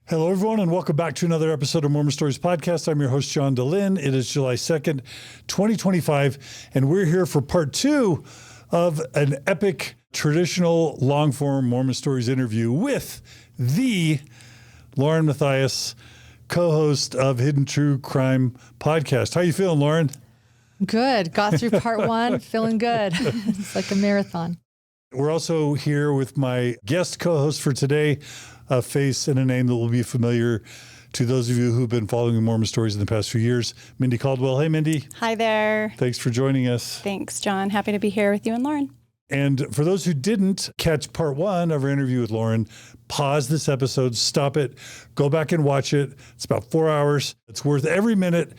Hello, everyone, and welcome back to another episode of Mormon Stories Podcast. I'm your host, John DeLynn. It is July 2nd, 2025, and we're here for part two of an epic, traditional, long-form Mormon Stories interview with the Lauren Matthias, co-host of Hidden True Crime Podcast. How you feeling, Lauren? Good. Got through part one. Feeling good. It's like a marathon. We're also here with my guest co-host for today, a face and a name that will be familiar to those of you who've been following Mormon Stories in the past few years. Mindy Caldwell. Hey, Mindy. Hi there. Thanks for joining us. Thanks, John. Happy to be here with you and Lauren. And for those who didn't catch part one of our interview with Lauren, pause this episode, stop it, go back and watch it. It's about 4 hours. It's worth every minute.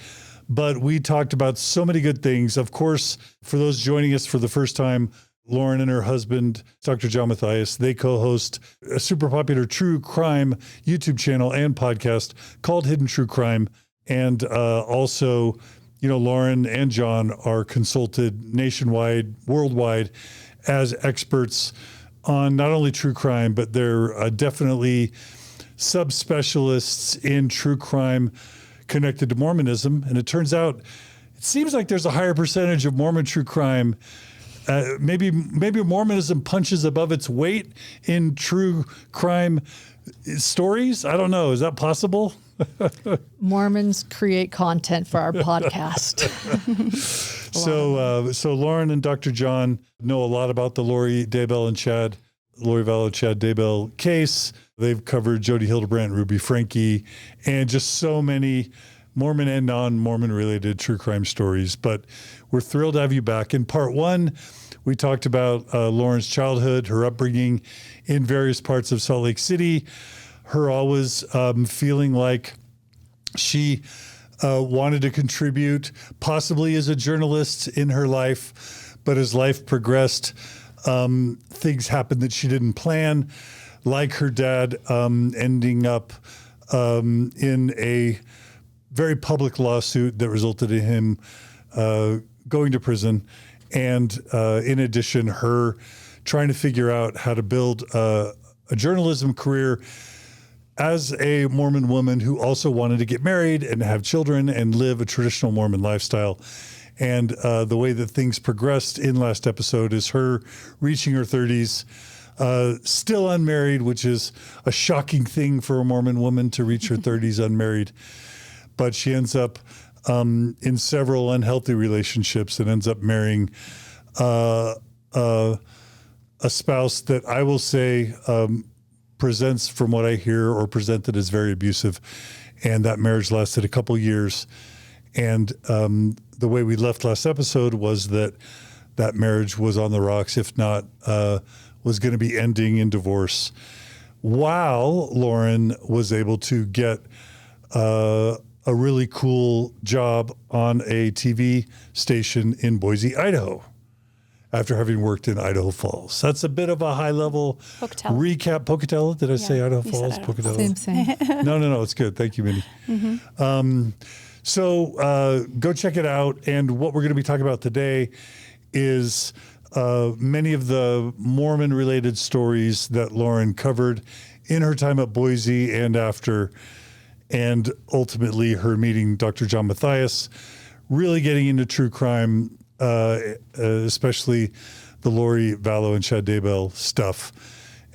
But we talked about so many good things. Of course, for those joining us for the first time, Lauren and her husband, Dr. John Matthias, they co-host a super popular true crime YouTube channel and podcast called Hidden True Crime. And also, you know, Lauren and John are consulted nationwide, worldwide, as experts on not only true crime, but they're definitely subspecialists in true crime connected to Mormonism. And it turns out, it seems like there's a higher percentage of Mormon true crime. Maybe Mormonism punches above its weight in true crime stories. I don't know. Is that possible? Mormons create content for our podcast. So Lauren and Dr. John know a lot about the Lori Daybell and Lori Vallow Daybell case. They've covered Jody Hildebrandt, Ruby Franke, and just so many Mormon and non-Mormon related true crime stories. But we're thrilled to have you back. In part one, we talked about Lauren's childhood, her upbringing in various parts of Salt Lake City, her always feeling like she wanted to contribute, possibly as a journalist in her life. But as life progressed, things happened that she didn't plan, like her dad ending up in a very public lawsuit that resulted in him going to prison. And in addition, her trying to figure out how to build a journalism career as a Mormon woman who also wanted to get married and have children and live a traditional Mormon lifestyle. And the way that things progressed in last episode is her reaching her 30s, still unmarried, which is a shocking thing for a Mormon woman to reach her 30s unmarried. But she ends up in several unhealthy relationships and ends up marrying a spouse that I will say presents, from what I hear, or presented as very abusive. And that marriage lasted a couple years. And the way we left last episode was that marriage was on the rocks, if not was going to be ending in divorce, while Lauren was able to get a really cool job on a TV station in Boise, Idaho, after having worked in Idaho Falls. That's a bit of a high-level recap. Pocatello? Did I say Idaho Falls? Pocatello? Same. No. It's good. Thank you, Mindy. Mm-hmm. So go check it out. And what we're going to be talking about today is many of the Mormon-related stories that Lauren covered in her time at Boise and after, and ultimately her meeting Dr. John Matthias, really getting into true crime, especially the Lori Vallow and Daybell stuff.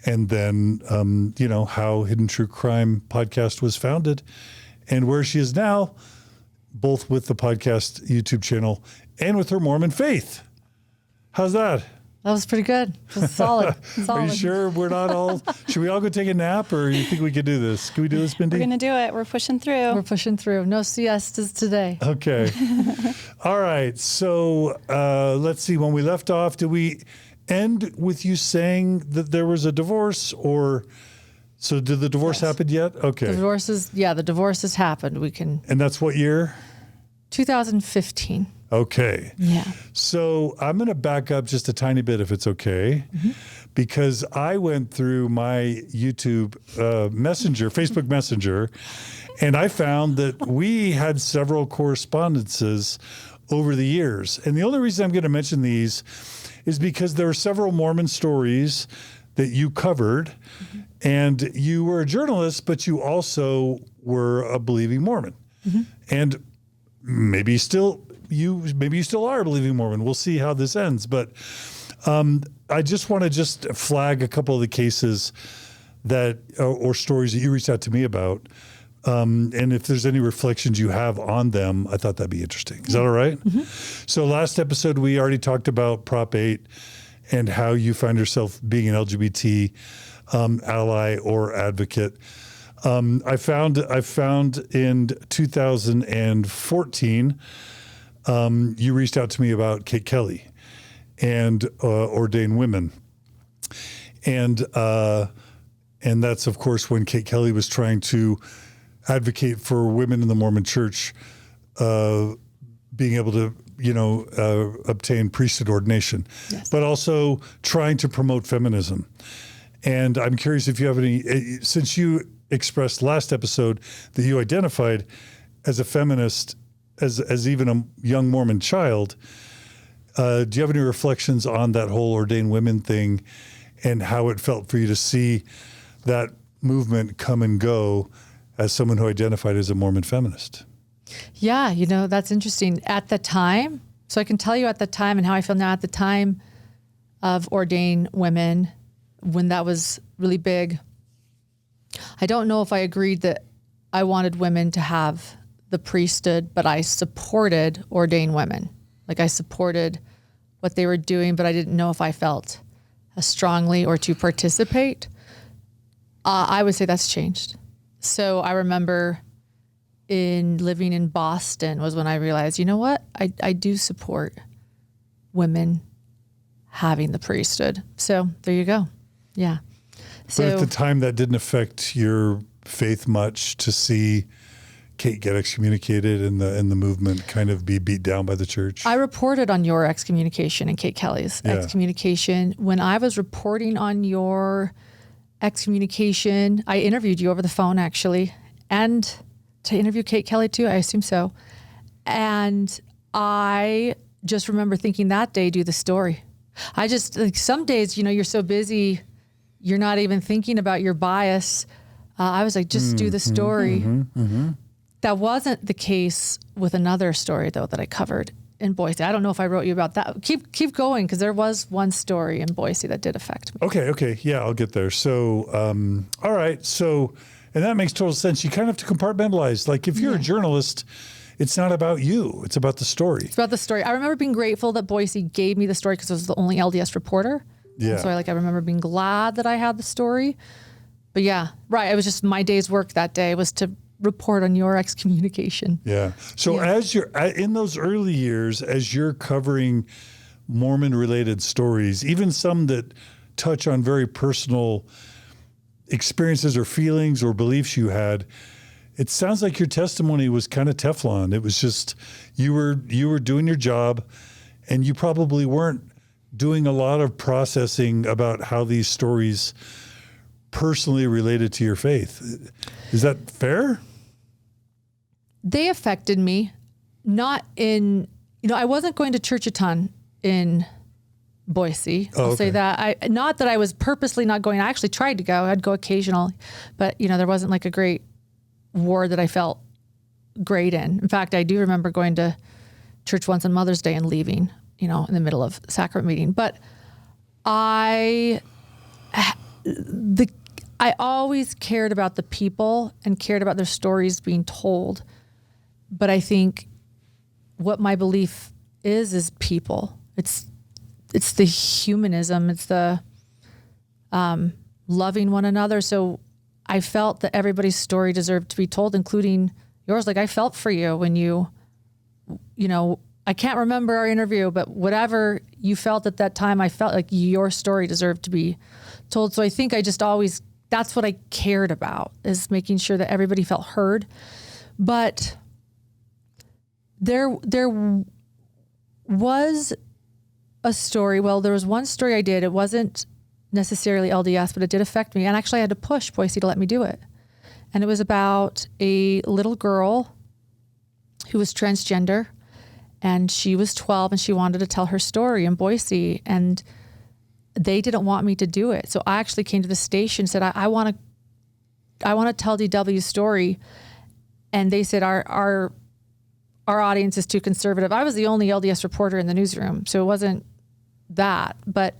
And then, how Hidden True Crime Podcast was founded and where she is now, both with the podcast YouTube channel and with her Mormon faith. How's that? That was pretty good. It was solid. Are you sure we're not all, should we all go take a nap, or you think we could do this? Can we do this, Mindy? We're going to do it. We're pushing through. No siestas today. Okay. All right. So let's see. When we left off, did we end with you saying that there was a divorce, or so did the divorce happen yet? Okay. The divorce has happened. And that's what year? 2015. Okay. Yeah. So I'm going to back up just a tiny bit, if it's okay, because I went through my YouTube Facebook Messenger, and I found that we had several correspondences over the years. And the only reason I'm going to mention these is because there are several Mormon stories that you covered, and you were a journalist, but you also were a believing Mormon, and maybe you still are a believing Mormon. We'll see how this ends, but I just want to flag a couple of the cases that or stories that you reached out to me about. And if there's any reflections you have on them, I thought that'd be interesting. Is that all right? So last episode, we already talked about Prop 8 and how you find yourself being an LGBT ally or advocate. I found in 2014, you reached out to me about Kate Kelly and Ordain Women. And that's, of course, when Kate Kelly was trying to advocate for women in the Mormon Church being able to, obtain priesthood ordination, but also trying to promote feminism. And I'm curious if you have any, since you expressed last episode that you identified as a feminist, as even a young Mormon child, do you have any reflections on that whole Ordain Women thing and how it felt for you to see that movement come and go as someone who identified as a Mormon feminist? Yeah, that's interesting. At the time, so I can tell you at the time and how I feel now at the time of Ordain Women, when that was really big, I don't know if I agreed that I wanted women to have the priesthood, but I supported Ordain Women. Like I supported what they were doing, but I didn't know if I felt as strongly or to participate. I would say that's changed. So I remember living in Boston was when I realized, you know what? I do support women having the priesthood. So there you go. Yeah. But at the time, that didn't affect your faith much to see Kate get excommunicated and the movement kind of be beat down by the church. I reported on your excommunication and Kate Kelly's excommunication. When I was reporting on your excommunication, I interviewed you over the phone actually, and to interview Kate Kelly too, I assume so. And I just remember thinking that day, do the story. I just, like some days, you're so busy, you're not even thinking about your bias. I was like, just do the story. That wasn't the case with another story though that I covered in Boise. I don't know if I wrote you about that. Keep going, because there was one story in Boise that did affect me. Okay. Yeah, I'll get there. So, all right. So, and that makes total sense. You kind of have to compartmentalize. Like if you're a journalist, it's not about you. It's about the story. It's about the story. I remember being grateful that Boise gave me the story because I was the only LDS reporter. Yeah. And so I remember being glad that I had the story. But yeah, right. It was just my day's work that day was to report on your excommunication. Yeah. So as you're in those early years, as you're covering Mormon related stories, even some that touch on very personal experiences or feelings or beliefs you had, it sounds like your testimony was kind of Teflon. It was just, you were doing your job, and you probably weren't doing a lot of processing about how these stories personally related to your faith. Is that fair? They affected me, not in, I wasn't going to church a ton in Boise. I'll say that. Not that I was purposely not going. I actually tried to go. I'd go occasionally, but there wasn't like a great ward that I felt great in. In fact, I do remember going to church once on Mother's Day and leaving, in the middle of sacrament meeting. But I always cared about the people and cared about their stories being told. But I think what my belief is people. It's the humanism. It's the loving one another. So I felt that everybody's story deserved to be told, including yours. Like I felt for you when I can't remember our interview, but whatever you felt at that time, I felt like your story deserved to be told. So I think I just always, that's what I cared about, is making sure that everybody felt heard. But there was a story. Well, there was one story I did. It wasn't necessarily LDS, but it did affect me. And actually I had to push Boise to let me do it. And it was about a little girl who was transgender, and she was 12 and she wanted to tell her story in Boise. And they didn't want me to do it. So I actually came to the station and said, I want to tell DW's story. And they said, our audience is too conservative. I was the only LDS reporter in the newsroom, so it wasn't that, but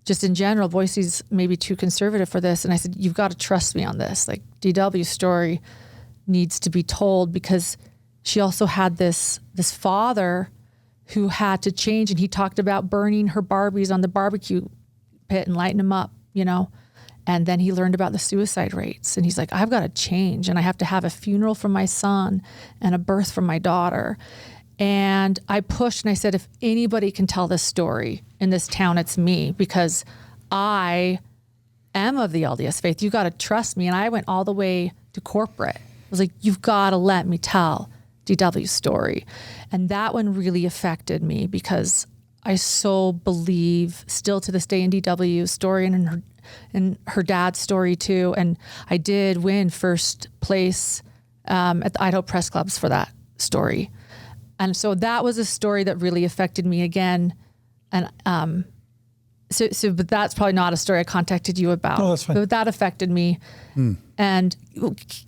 just in general, Boise's maybe too conservative for this. And I said, you've got to trust me on this. Like, DW's story needs to be told, because she also had this father who had to change. And he talked about burning her Barbies on the barbecue pit and lighting them up, And then he learned about the suicide rates. And he's like, I've got to change. And I have to have a funeral for my son and a birth for my daughter. And I pushed and I said, if anybody can tell this story in this town, it's me, because I am of the LDS faith. You got to trust me. And I went all the way to corporate. I was like, you've got to let me tell DW's story. And that one really affected me, because I so believe still to this day in DW's story and her dad's story too. And I did win first place at the Idaho Press Clubs for that story. And so that was a story that really affected me again. And but that's probably not a story I contacted you about. Oh, that's fine. But that affected me. And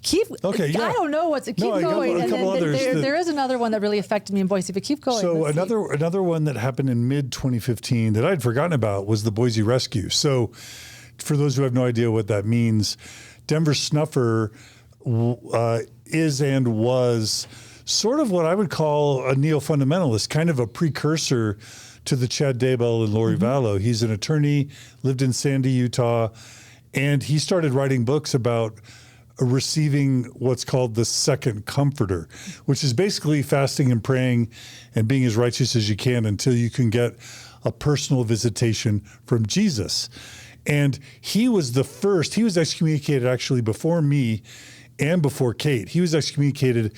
keep, okay, yeah. I don't know keep going. And then there is another one that really affected me in Boise, but keep going. So another one that happened in mid 2015 that I'd forgotten about was the Boise rescue. So for those who have no idea what that means, Denver Snuffer is and was sort of what I would call a neo-fundamentalist, kind of a precursor to the Chad Daybell and Lori Vallow. He's an attorney, lived in Sandy, Utah, and he started writing books about receiving what's called the second comforter, which is basically fasting and praying and being as righteous as you can until you can get a personal visitation from Jesus. And he was the first. He was excommunicated actually before me and before Kate. He was excommunicated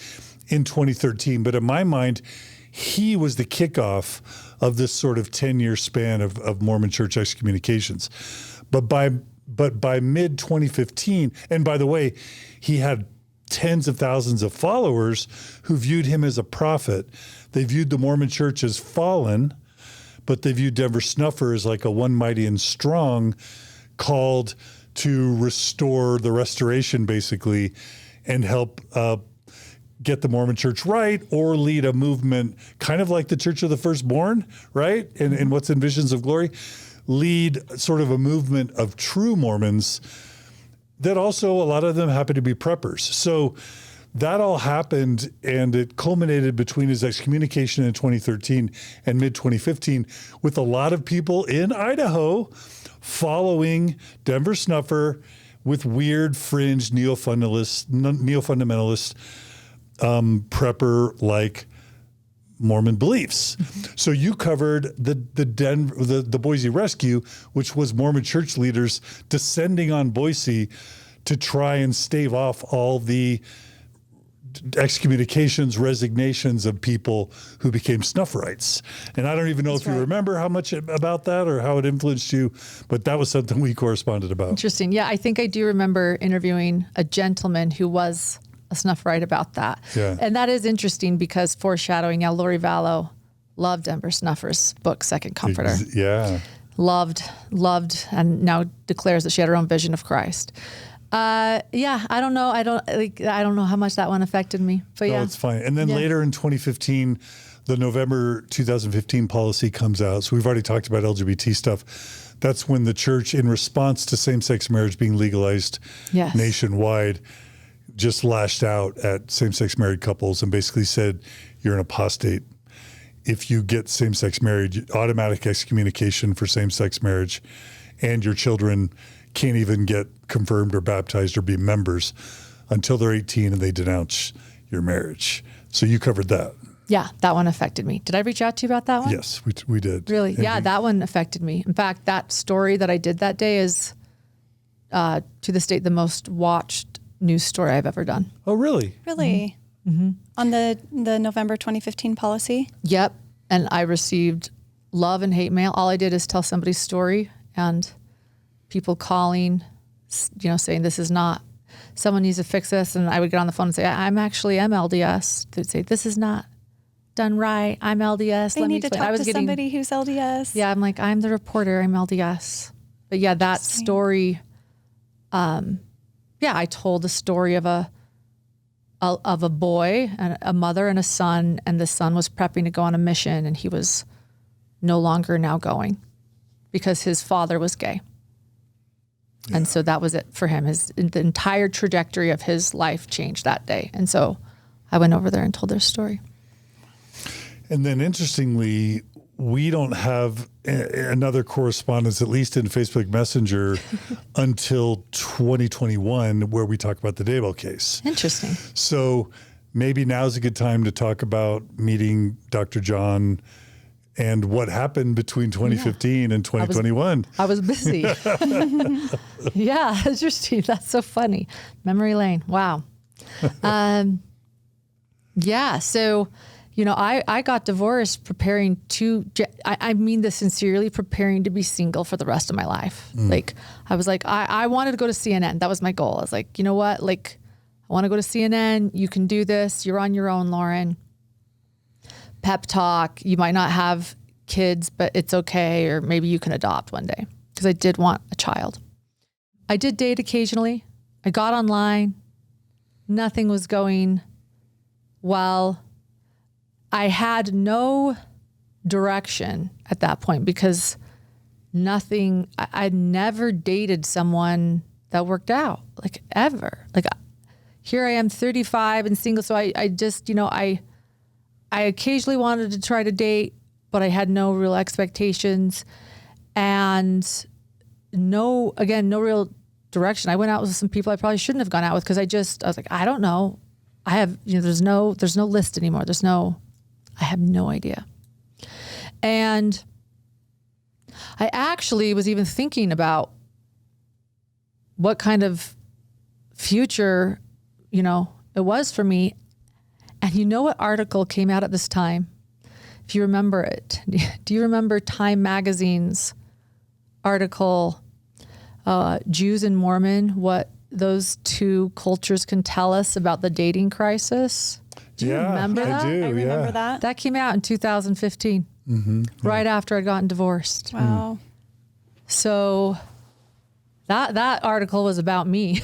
in 2013. But in my mind, he was the kickoff of this sort of 10-year span of Mormon church excommunications. But by mid 2015, and by the way, he had tens of thousands of followers who viewed him as a prophet. They viewed the Mormon church as fallen, but they viewed Denver Snuffer as like a one mighty and strong, called to restore the restoration, basically, and help get the Mormon church right, or lead a movement kind of like the Church of the Firstborn, right? And what's in Visions of Glory, lead sort of a movement of true Mormons that also a lot of them happen to be preppers. So that all happened, and it culminated between his excommunication in 2013 and mid 2015 with a lot of people in Idaho following Denver Snuffer with weird fringe neo-fundamentalist prepper like Mormon beliefs. So you covered the Boise rescue, which was Mormon church leaders descending on Boise to try and stave off all the excommunications, resignations of people who became Snufferites. And I don't even know if you remember how much about that or how it influenced you, but that was something we corresponded about. Interesting. Yeah, I think I do remember interviewing a gentleman who was a Snufferite about that. Yeah. And that is interesting because foreshadowing, Lori Vallow loved Denver Snuffer's book, Second Comforter. Yeah. Loved, and now declares that she had her own vision of Christ. I don't know. I don't know how much that one affected me, but no, it's fine. And then later in 2015, the November 2015 policy comes out. So we've already talked about LGBT stuff. That's when the church, in response to same-sex marriage being legalized nationwide, just lashed out at same-sex married couples and basically said, you're an apostate. If you get same-sex marriage, automatic excommunication for same-sex marriage, and your children can't even get confirmed or baptized or be members until they're 18 and they denounce your marriage. So you covered that. Yeah, that one affected me. Did I reach out to you about that one? Yes, we did. Really? And that one affected me. In fact, that story that I did that day is, to this date, the most watched news story I've ever done. Oh, really? Really? Mm-hmm. On the November 2015 policy? Yep. And I received love and hate mail. All I did is tell somebody's story, and people calling, saying this is not, someone needs to fix this. And I would get on the phone and say, I'm actually LDS. They'd say, this is not done right. I'm LDS. They need to talk to somebody who's LDS. Yeah, I'm like, I'm the reporter. I'm LDS. But yeah, that story. I told the story of a boy and a mother and a son, and the son was prepping to go on a mission, and he was no longer now going because his father was gay. Yeah. And so that was it for him. The entire trajectory of his life changed that day. And so I went over there and told their story. And then interestingly, we don't have another correspondence, at least in Facebook Messenger, until 2021, where we talk about the Daybell case. Interesting. So maybe now's a good time to talk about meeting Dr. John and what happened between 2015 and 2021. I was busy. Yeah, interesting. That's so funny. Memory lane. Wow. So, I got divorced preparing I mean this sincerely, preparing to be single for the rest of my life. Like, I was like, I wanted to go to CNN. That was my goal. I was like, you know what? Like, I want to go to CNN. You can do this. You're on your own, Lauren. Pep talk. You might not have kids, but it's okay. Or maybe you can adopt one day. Because I did want a child. I did date occasionally. I got online. Nothing was going well. I had no direction at that point because I'd never dated someone that worked out, like, ever. Like, here I am 35 and single. So I just, I occasionally wanted to try to date, but I had no real expectations and no real direction. I went out with some people I probably shouldn't have gone out with because I was like, I don't know. I have, there's no list anymore. I have no idea. And I actually was even thinking about what kind of future, it was for me. And you know what article came out at this time? If you remember it, do you remember Time Magazine's article, Jews and Mormon, what those two cultures can tell us about the dating crisis? Do you remember that? I do. I remember that. That came out in 2015, right after I'd gotten divorced. Wow. So that article was about me.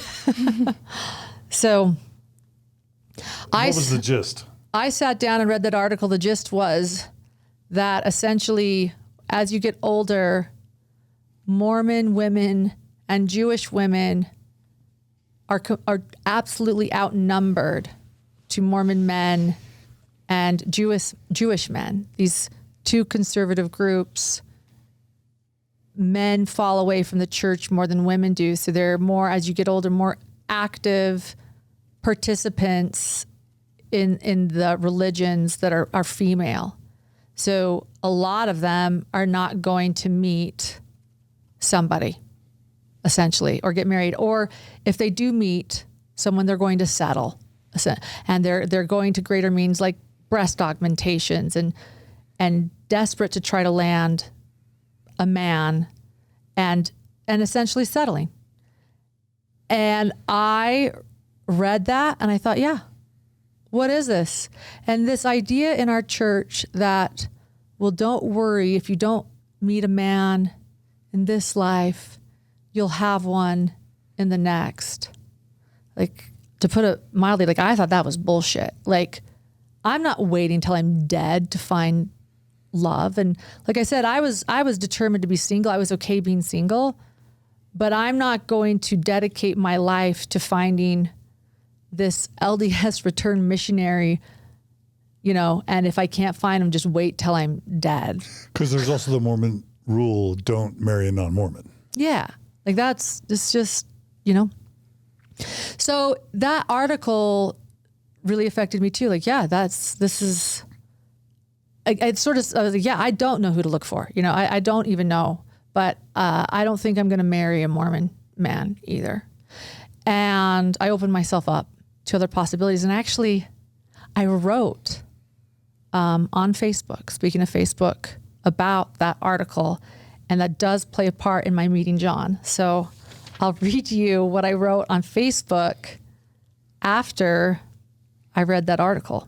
So what was the gist? I sat down and read that article. The gist was that essentially, as you get older, Mormon women and Jewish women are absolutely outnumbered to Mormon men and Jewish men. These two conservative groups, men fall away from the church more than women do. So they're more, as you get older, more active participants in the religions that are female. So a lot of them are not going to meet somebody, essentially, or get married. Or if they do meet someone, they're going to settle. And they're going to greater means like breast augmentations and desperate to try to land a man and essentially settling. And I read that and I thought, yeah, what is this? And this idea in our church that, well, don't worry, if you don't meet a man in this life, you'll have one in the next. Like, to put it mildly, like, I thought that was bullshit. Like, I'm not waiting till I'm dead to find love. And like I said, I was determined to be single. I was okay being single, but I'm not going to dedicate my life to finding this LDS return missionary, and if I can't find him, just wait till I'm dead. Because there's also the Mormon rule, don't marry a non-Mormon. Yeah. Like, it's just, So that article really affected me too. Like, yeah, I was like, yeah, I don't know who to look for. I don't even know, but I don't think I'm going to marry a Mormon man either. And I opened myself up to other possibilities. And actually, I wrote on Facebook, speaking of Facebook, about that article. And that does play a part in my meeting John. So I'll read you what I wrote on Facebook after I read that article.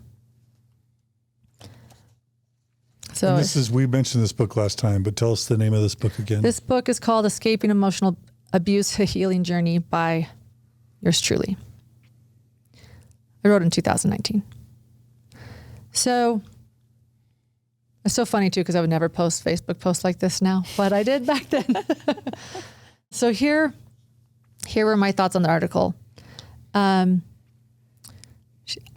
So we mentioned this book last time, but tell us the name of this book again. This book is called Escaping Emotional Abuse, A Healing Journey by yours truly. I wrote it in 2019. So it's so funny too, because I would never post Facebook posts like this now, but I did back then. So here were my thoughts on the article. I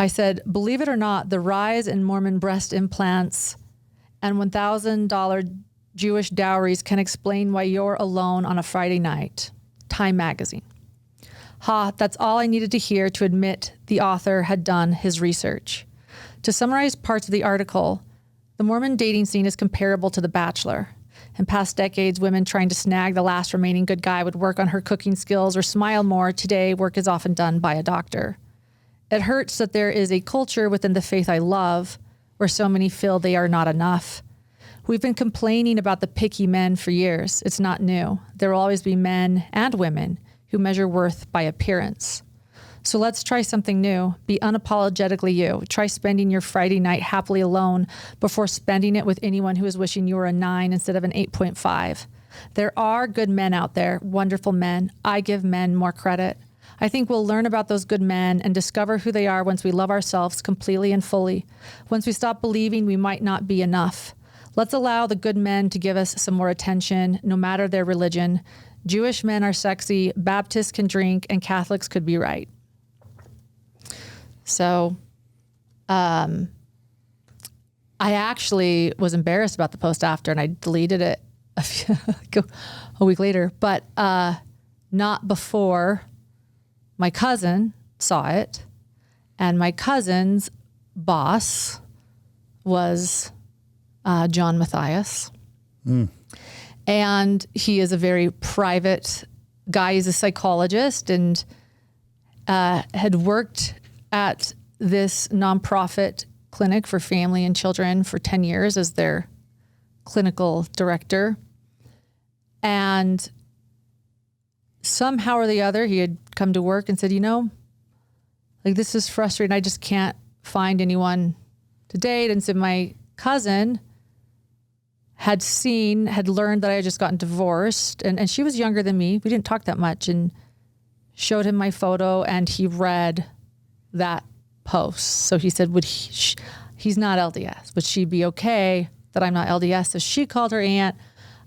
said, believe it or not, the rise in Mormon breast implants and $1,000 Jewish dowries can explain why you're alone on a Friday night. Time magazine. That's all I needed to hear to admit the author had done his research. To summarize parts of the article, the Mormon dating scene is comparable to The Bachelor. In past decades, women trying to snag the last remaining good guy would work on her cooking skills or smile more. Today, work is often done by a doctor. It hurts that there is a culture within the faith I love where so many feel they are not enough. We've been complaining about the picky men for years. It's not new. There will always be men and women who measure worth by appearance. So let's try something new. Be unapologetically you. Try spending your Friday night happily alone before spending it with anyone who is wishing you were a 9 instead of an 8.5. There are good men out there, wonderful men. I give men more credit. I think we'll learn about those good men and discover who they are once we love ourselves completely and fully. Once we stop believing we might not be enough. Let's allow the good men to give us some more attention, no matter their religion. Jewish men are sexy, Baptists can drink, and Catholics could be right. So, I actually was embarrassed about the post after, and I deleted it a week later, but not before my cousin saw it, and my cousin's boss was John Matthias. And he is a very private guy. He's a psychologist and had worked at this nonprofit clinic for family and children for 10 years as their clinical director. And somehow or the other, he had come to work and said, this is frustrating. I just can't find anyone to date. And so my cousin had learned that I had just gotten divorced, and she was younger than me. We didn't talk that much, and showed him my photo, and he read that post. So he said, he's not LDS. Would she be okay that I'm not LDS? So she called her aunt.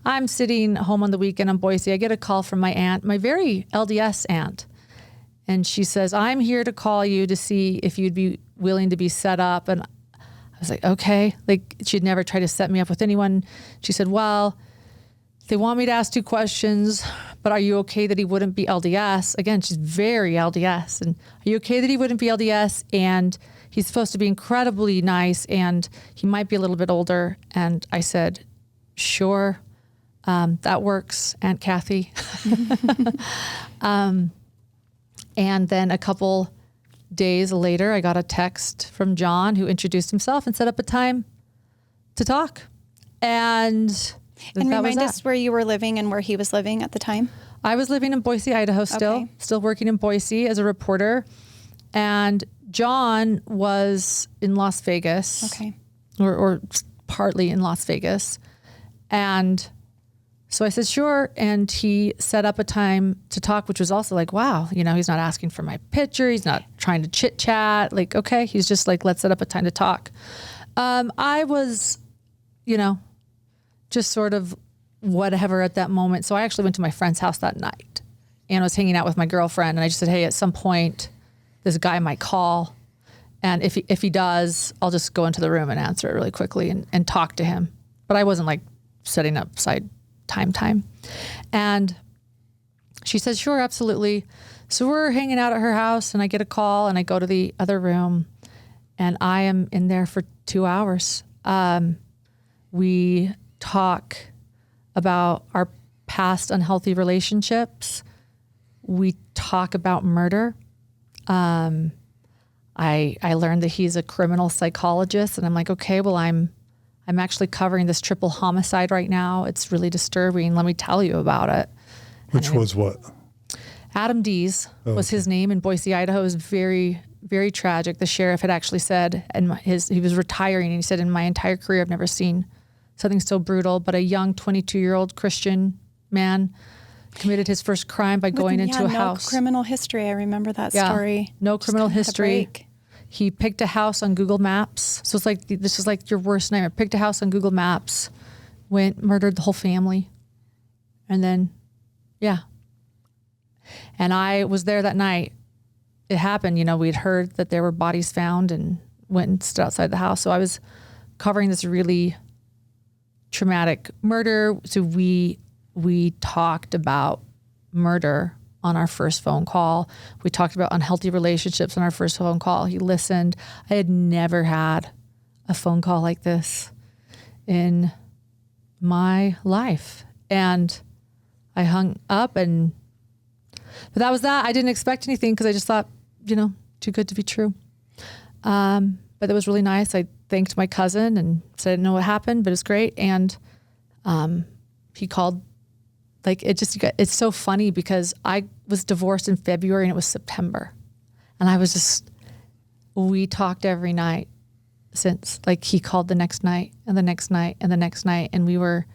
I'm sitting home on the weekend in Boise. I get a call from my aunt, my very LDS aunt. And she says, I'm here to call you to see if you'd be willing to be set up. And I was like, okay. Like, she'd never tried to set me up with anyone. She said, well, they want me to ask 2 questions, but are you okay that he wouldn't be LDS? Again, she's very LDS. And are you okay that he wouldn't be LDS? And he's supposed to be incredibly nice, and he might be a little bit older. And I said, sure. That works, Aunt Kathy. And then a couple days later, I got a text from John, who introduced himself and set up a time to talk. And remind us where you were living and where he was living at the time. I was living in Boise, Idaho still working in Boise as a reporter. And John was in Las Vegas. Okay. Or partly in Las Vegas. And so I said, sure. And he set up a time to talk, which was also like, wow, he's not asking for my picture. He's not trying to chit chat. Like, okay. He's just like, let's set up a time to talk. I was, just sort of whatever at that moment. So I actually went to my friend's house that night and I was hanging out with my girlfriend. And I just said, hey, at some point this guy might call. And if he does, I'll just go into the room and answer it really quickly and talk to him. But I wasn't like setting up side time. And she said, sure, absolutely. So we're hanging out at her house and I get a call and I go to the other room and I am in there for 2 hours. We talk about our past unhealthy relationships. We talk about murder. I learned that he's a criminal psychologist and I'm like, okay, well, I'm actually covering this triple homicide right now. It's really disturbing. Let me tell you about it. Which was what? Adam Dees was his name in Boise, Idaho. It was very, very tragic. The sheriff had actually said, he was retiring, and he said, in my entire career, I've never seen something so brutal, but a young 22-year-old Christian man committed his first crime by going into a house. No criminal history. I remember that story. No criminal history. Break. He picked a house on Google Maps. So it's like, this is like your worst nightmare. Picked a house on Google Maps, went, murdered the whole family. And then, And I was there that night. It happened, we'd heard that there were bodies found and went and stood outside the house. So I was covering this really traumatic murder. So we talked about murder on our first phone call. We talked about unhealthy relationships on our first phone call. He listened. I had never had a phone call like this in my life. And I hung up but that was that. I didn't expect anything because I just thought, too good to be true. But it was really nice. I thanked my cousin and said I didn't know what happened, but it was great. And he called. It's so funny because I was divorced in February and it was September. And we talked every night since. He called the next night and the next night and the next night. And we were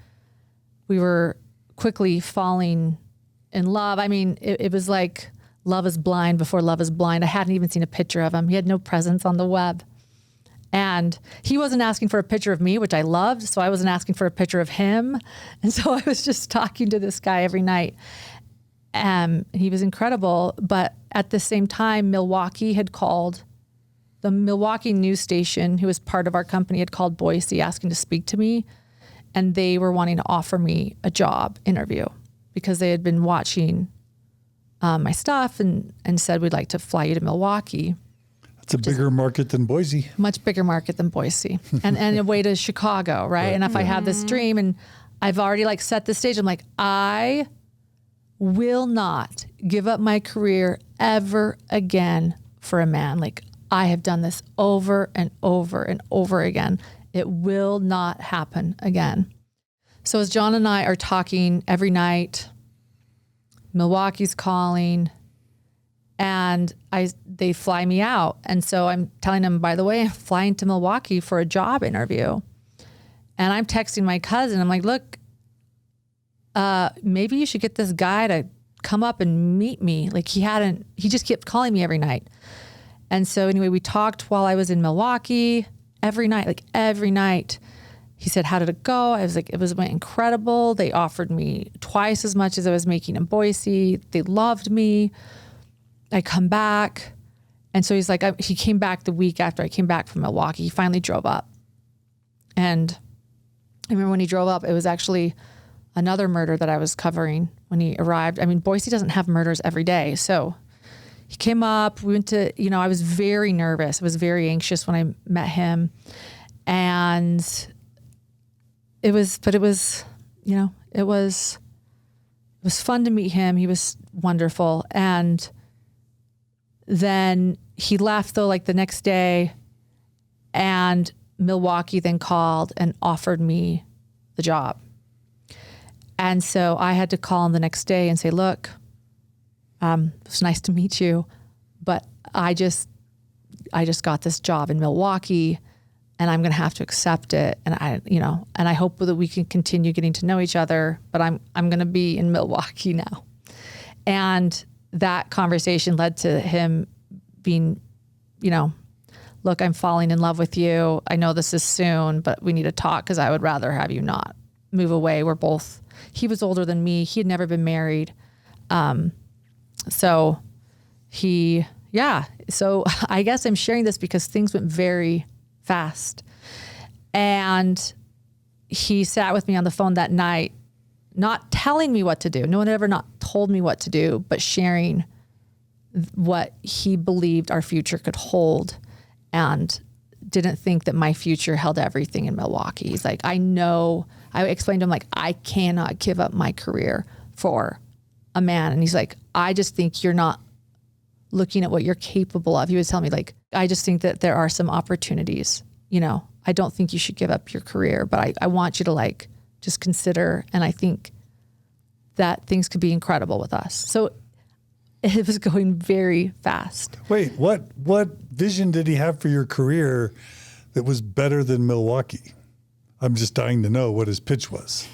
quickly falling in love. I mean, it was like love is blind before love is blind. I hadn't even seen a picture of him. He had no presence on the web. And he wasn't asking for a picture of me, which I loved. So I wasn't asking for a picture of him. And so I was just talking to this guy every night. He was incredible. But at the same time, Milwaukee had called. The Milwaukee news station, who was part of our company, had called Boise asking to speak to me. And they were wanting to offer me a job interview because they had been watching my stuff and said, we'd like to fly you to Milwaukee. It's a bigger market than Boise. Much bigger market than Boise. And a way to Chicago, right? And if I have this dream and I've already set the stage, I'm like, I will not give up my career ever again for a man. I have done this over and over and over again. It will not happen again. So as John and I are talking every night, Milwaukee's calling, and they fly me out. And so I'm telling them, by the way, I'm flying to Milwaukee for a job interview. And I'm texting my cousin. I'm like, look, maybe you should get this guy to come up and meet me. He just kept calling me every night. And so anyway, we talked while I was in Milwaukee every night. He said, how did it go? I was like, went incredible. They offered me twice as much as I was making in Boise. They loved me. I come back. And so he's like, he came back the week after I came back from Milwaukee. He finally drove up. And I remember when he drove up, it was actually another murder that I was covering when he arrived. I mean, Boise doesn't have murders every day. So he came up, we went to, I was very nervous. I was very anxious when I met him. And it was fun to meet him. He was wonderful. And then he left though, the next day, and Milwaukee then called and offered me the job. And so I had to call him the next day and say, look, it was nice to meet you, but I just got this job in Milwaukee and I'm going to have to accept it. And I hope that we can continue getting to know each other, but I'm going to be in Milwaukee now. And that conversation led to him being, look, I'm falling in love with you. I know this is soon, but we need to talk because I would rather have you not move away. He was older than me. He had never been married. So I guess I'm sharing this because things went very fast. And he sat with me on the phone that night, not telling me what to do. No one had ever not told me what to do, but sharing what he believed our future could hold, and didn't think that my future held everything in Milwaukee. He's like, I explained to him, I cannot give up my career for a man. And he's like, I just think you're not looking at what you're capable of. He was telling me, I just think that there are some opportunities, I don't think you should give up your career, but I want you to just consider. And I think that things could be incredible with us. So it was going very fast. Wait, what vision did he have for your career that was better than Milwaukee? I'm just dying to know what his pitch was.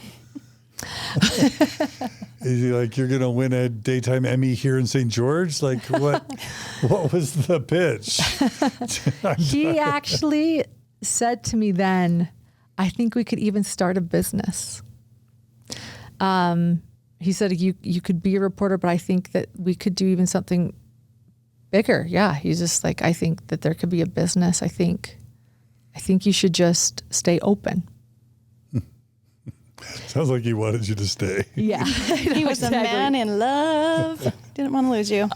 Is he like, you're going to win a daytime Emmy here in St. George? Like, what was the pitch? He actually said to me then, I think we could even start a business. He said, you could be a reporter, but I think that we could do even something bigger. Yeah. He's just like, I think that there could be a business. I think you should just stay open. Sounds like he wanted you to stay. Yeah. He was a man in love. Didn't want to lose you.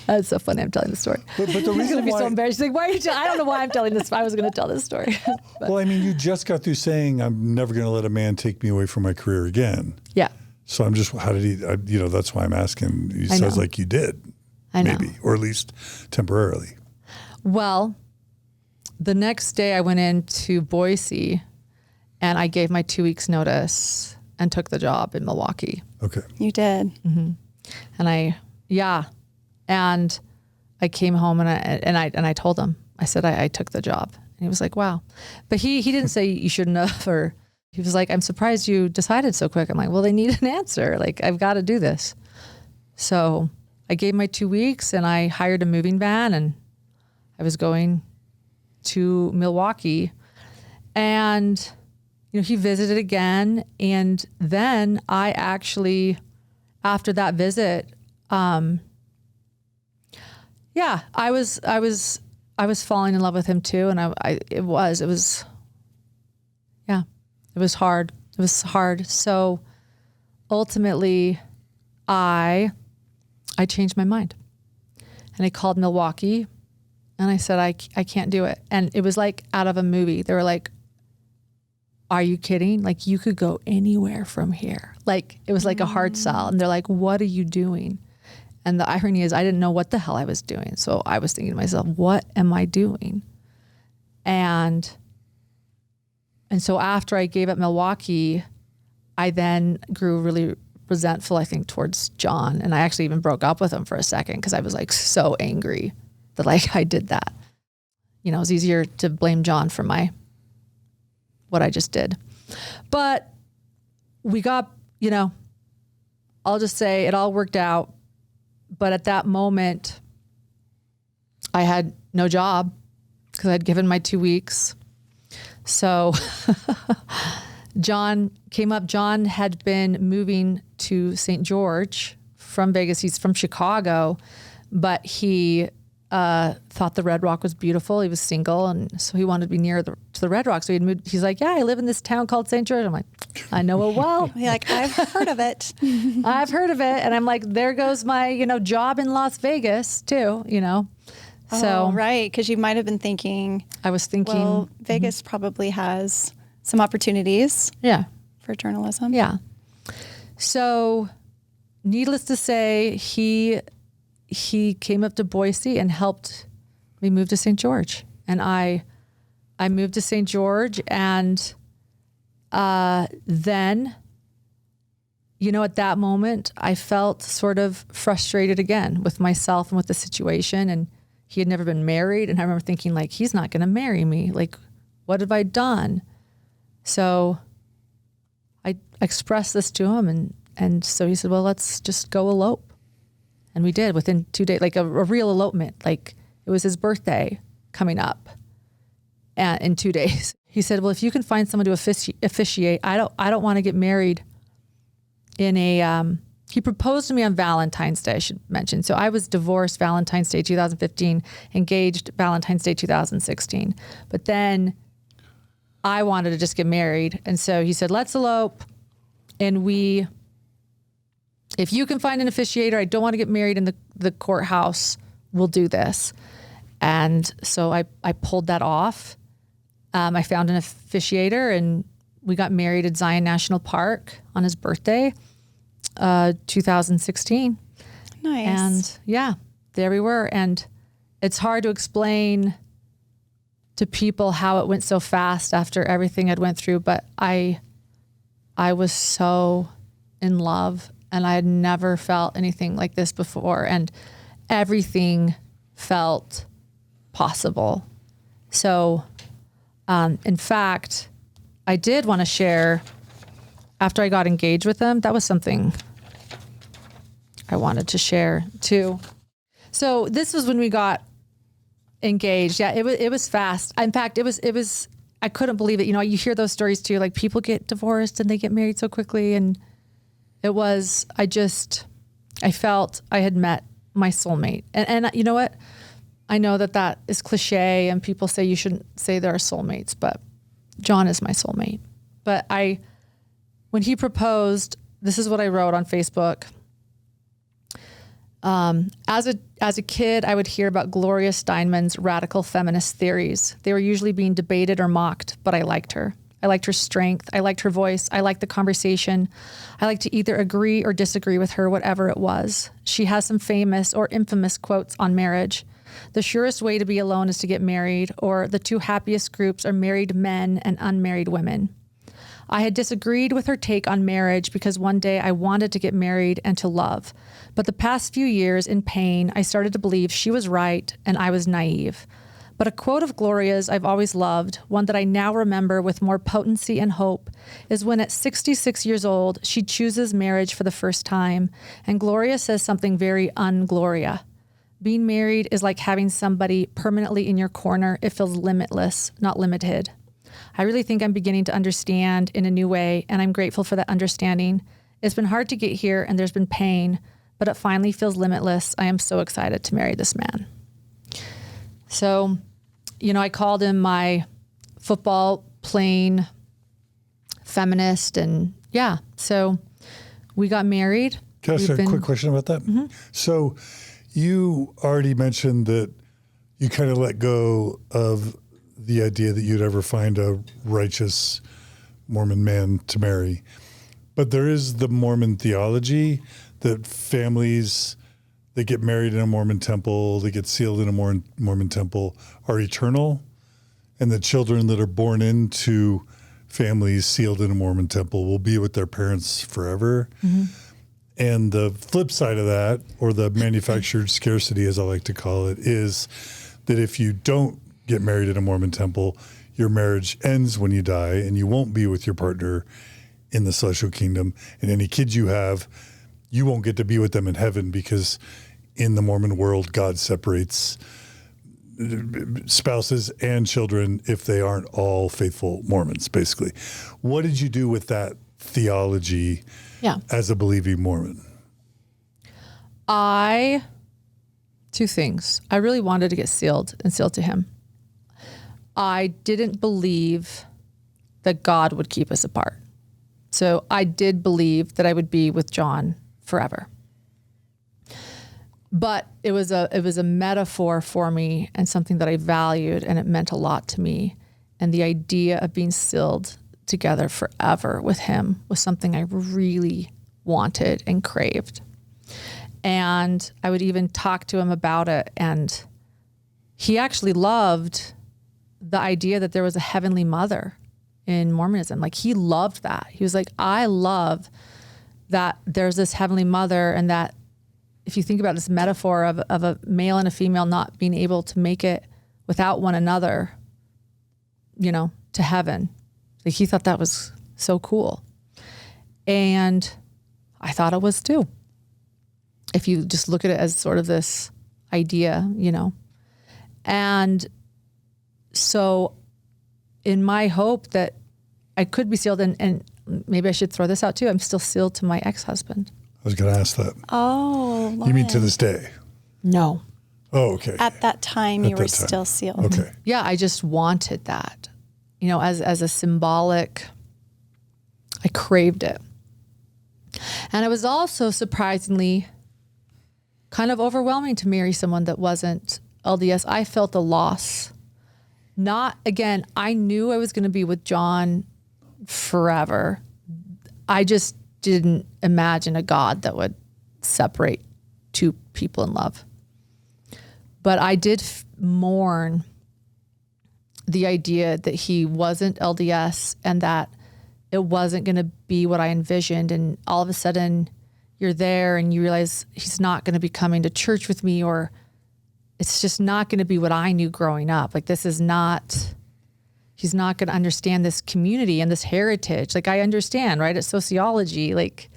That's so funny. I'm telling the story. But the He's reason going to be why, so embarrassed. He's like, why are you I don't know why I'm telling this. I was going to tell this story. well, I mean, you just got through saying, I'm never going to let a man take me away from my career again. Yeah. So I'm just, how did he, that's why I'm asking. He sounds like you did. I know. Maybe, or at least temporarily. Well, the next day I went into Boise and I gave my 2 weeks notice and took the job in Milwaukee. Okay. You did. Mm-hmm. And I came home and I told him, I said, I took the job. And he was like, wow. But he didn't say you shouldn't have, or he was like, I'm surprised you decided so quick. I'm like, well, they need an answer. Like, I've got to do this. So I gave my 2 weeks and I hired a moving van and I was going to Milwaukee and, he visited again. And then I actually, after that visit, I was falling in love with him too. And it was hard. It was hard. So ultimately I changed my mind and I called Milwaukee and I said, I can't do it. And it was like out of a movie. They were like, are you kidding? Like, you could go anywhere from here. Like, it was like a hard sell. And they're like, what are you doing? And the irony is I didn't know what the hell I was doing. So I was thinking to myself, what am I doing? And so after I gave up Milwaukee, I then grew really resentful, I think, towards John. And I actually even broke up with him for a second because I was like so angry that like I did that. It was easier to blame John for what I just did. But we got, I'll just say it all worked out. But at that moment, I had no job because I'd given my 2 weeks. So John came up. John had been moving to St. George from Vegas. He's from Chicago, but he thought the Red Rock was beautiful. He was single, and so he wanted to be near to the Red Rock. So he'd moved. He's like, yeah, I live in this town called St. George. I'm like, I know it well. You're like, I've heard of it. I've heard of it. And I'm like, there goes my, job in Las Vegas too, So right, because you might have been thinking. I was thinking, well, Vegas probably has some opportunities. Yeah. For journalism. Yeah. So, needless to say, he came up to Boise and helped me move to St. George, and I moved to St. George, and then, at that moment, I felt sort of frustrated again with myself and with the situation, and he had never been married. And I remember thinking, like, he's not going to marry me. Like, what have I done? So I expressed this to him. And so he said, well, let's just go elope. And we did within 2 days, like a real elopement. Like, it was his birthday coming up in 2 days. He said, well, if you can find someone to officiate, I don't want to get married in a, he proposed to me on Valentine's Day, I should mention. So I was divorced Valentine's Day 2015, engaged Valentine's Day 2016. But then I wanted to just get married. And so he said, let's elope. And if you can find an officiator, I don't want to get married in the courthouse, we'll do this. And so I pulled that off. I found an officiator and we got married at Zion National Park on his birthday, 2016. Nice. And yeah, there we were. And it's hard to explain to people how it went so fast after everything I'd went through, but I was so in love and I had never felt anything like this before, and everything felt possible. So, in fact, I did want to share after I got engaged with him. That was something I wanted to share too. So this was when we got engaged. Yeah, it was fast. In fact, it was, I couldn't believe it. You know, you hear those stories too, like people get divorced and they get married so quickly. And it was, I felt I had met my soulmate. And you know what? I know that is cliche and people say you shouldn't say they're soulmates, but John is my soulmate. But when he proposed, this is what I wrote on Facebook. As a kid, I would hear about Gloria Steinemann's radical feminist theories. They were usually being debated or mocked, but I liked her. I liked her strength. I liked her voice. I liked the conversation. I liked to either agree or disagree with her, whatever it was. She has some famous or infamous quotes on marriage. The surest way to be alone is to get married, or the two happiest groups are married men and unmarried women. I had disagreed with her take on marriage because one day I wanted to get married and to love. But the past few years in pain, I started to believe she was right and I was naive. But a quote of Gloria's I've always loved, one that I now remember with more potency and hope, is when at 66 years old, she chooses marriage for the first time. And Gloria says something very un-Gloria. Being married is like having somebody permanently in your corner. It feels limitless, not limited. I really think I'm beginning to understand in a new way, and I'm grateful for that understanding. It's been hard to get here, and there's been pain, but it finally feels limitless. I am so excited to marry this man. So, you know, I called him my football playing feminist, and yeah, so we got married. Can I ask a quick question about that? Mm-hmm. So you already mentioned that you kind of let go of the idea that you'd ever find a righteous Mormon man to marry. But there is the Mormon theology that families that get married in a Mormon temple, they get sealed in a Mormon temple, are eternal. And the children that are born into families sealed in a Mormon temple will be with their parents forever. Mm-hmm. And the flip side of that, or the manufactured scarcity, as I like to call it, is that if you don't get married in a Mormon temple, your marriage ends when you die and you won't be with your partner in the celestial kingdom. And any kids you have, you won't get to be with them in heaven, because in the Mormon world, God separates spouses and children if they aren't all faithful Mormons, basically. What did you do with that theology as a believing Mormon? Two things. I really wanted to get sealed and sealed to him. I didn't believe that God would keep us apart. So I did believe that I would be with John forever. But it was a metaphor for me and something that I valued, and it meant a lot to me. And the idea of being sealed together forever with him was something I really wanted and craved. And I would even talk to him about it. And he actually loved the idea that there was a heavenly mother in Mormonism. Like, he loved that. He was like, I love that there's this heavenly mother, and that if you think about this metaphor of a male and a female not being able to make it without one another, you know, to heaven, like, he thought that was so cool. And I thought it was too. If you just look at it as sort of this idea, you know. And so in my hope that I could be sealed, and maybe I should throw this out too, I'm still sealed to my ex-husband. I was going to ask that. Oh, Lauren. You mean to this day? No. Oh, okay. At that time, you were still sealed. Okay. Yeah, I just wanted that, you know, as a symbolic, I craved it. And it was also surprisingly kind of overwhelming to marry someone that wasn't LDS. I felt a loss. Again, I knew I was going to be with John forever. I just didn't imagine a God that would separate two people in love. But I did mourn the idea that he wasn't LDS and that it wasn't going to be what I envisioned. And all of a sudden you're there and you realize he's not going to be coming to church with me, or it's just not going to be what I knew growing up. Like, this is not, he's not going to understand this community and this heritage. Like, I understand, right? It's sociology. Like,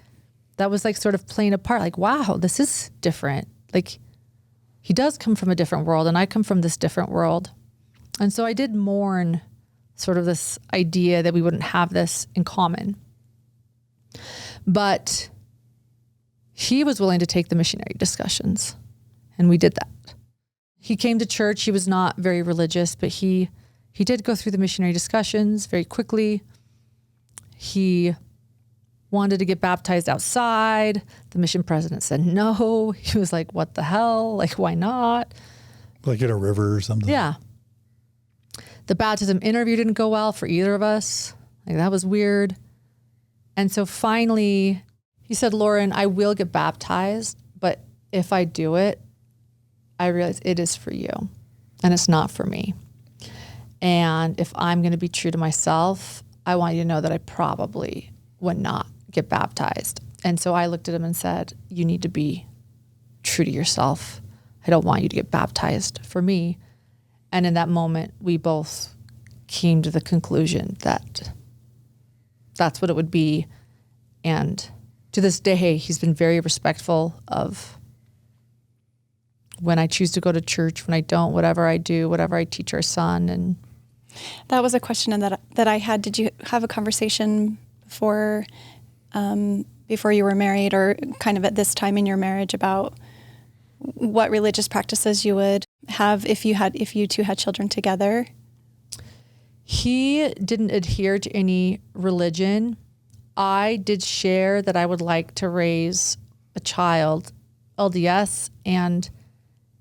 that was like sort of playing a part. Like, wow, this is different. Like, he does come from a different world and I come from this different world. And so I did mourn sort of this idea that we wouldn't have this in common. But he was willing to take the missionary discussions, and we did that. He came to church. He was not very religious, but he did go through the missionary discussions very quickly. He wanted to get baptized outside. The mission president said no. He was like, what the hell? Like, why not? Like in a river or something? Yeah. The baptism interview didn't go well for either of us. Like, that was weird. And so finally he said, Lauren, I will get baptized, but if I do it, I realize it is for you and it's not for me. And if I'm going to be true to myself, I want you to know that I probably would not get baptized. And so I looked at him and said, you need to be true to yourself. I don't want you to get baptized for me. And in that moment, we both came to the conclusion that that's what it would be. And to this day, he's been very respectful of when I choose to go to church, when I don't, whatever I do, whatever I teach our son. And that was a question that I had. Did you have a conversation before you were married, or kind of at this time in your marriage, about what religious practices you would have if you two had children together? He didn't adhere to any religion. I did share that I would like to raise a child, LDS, and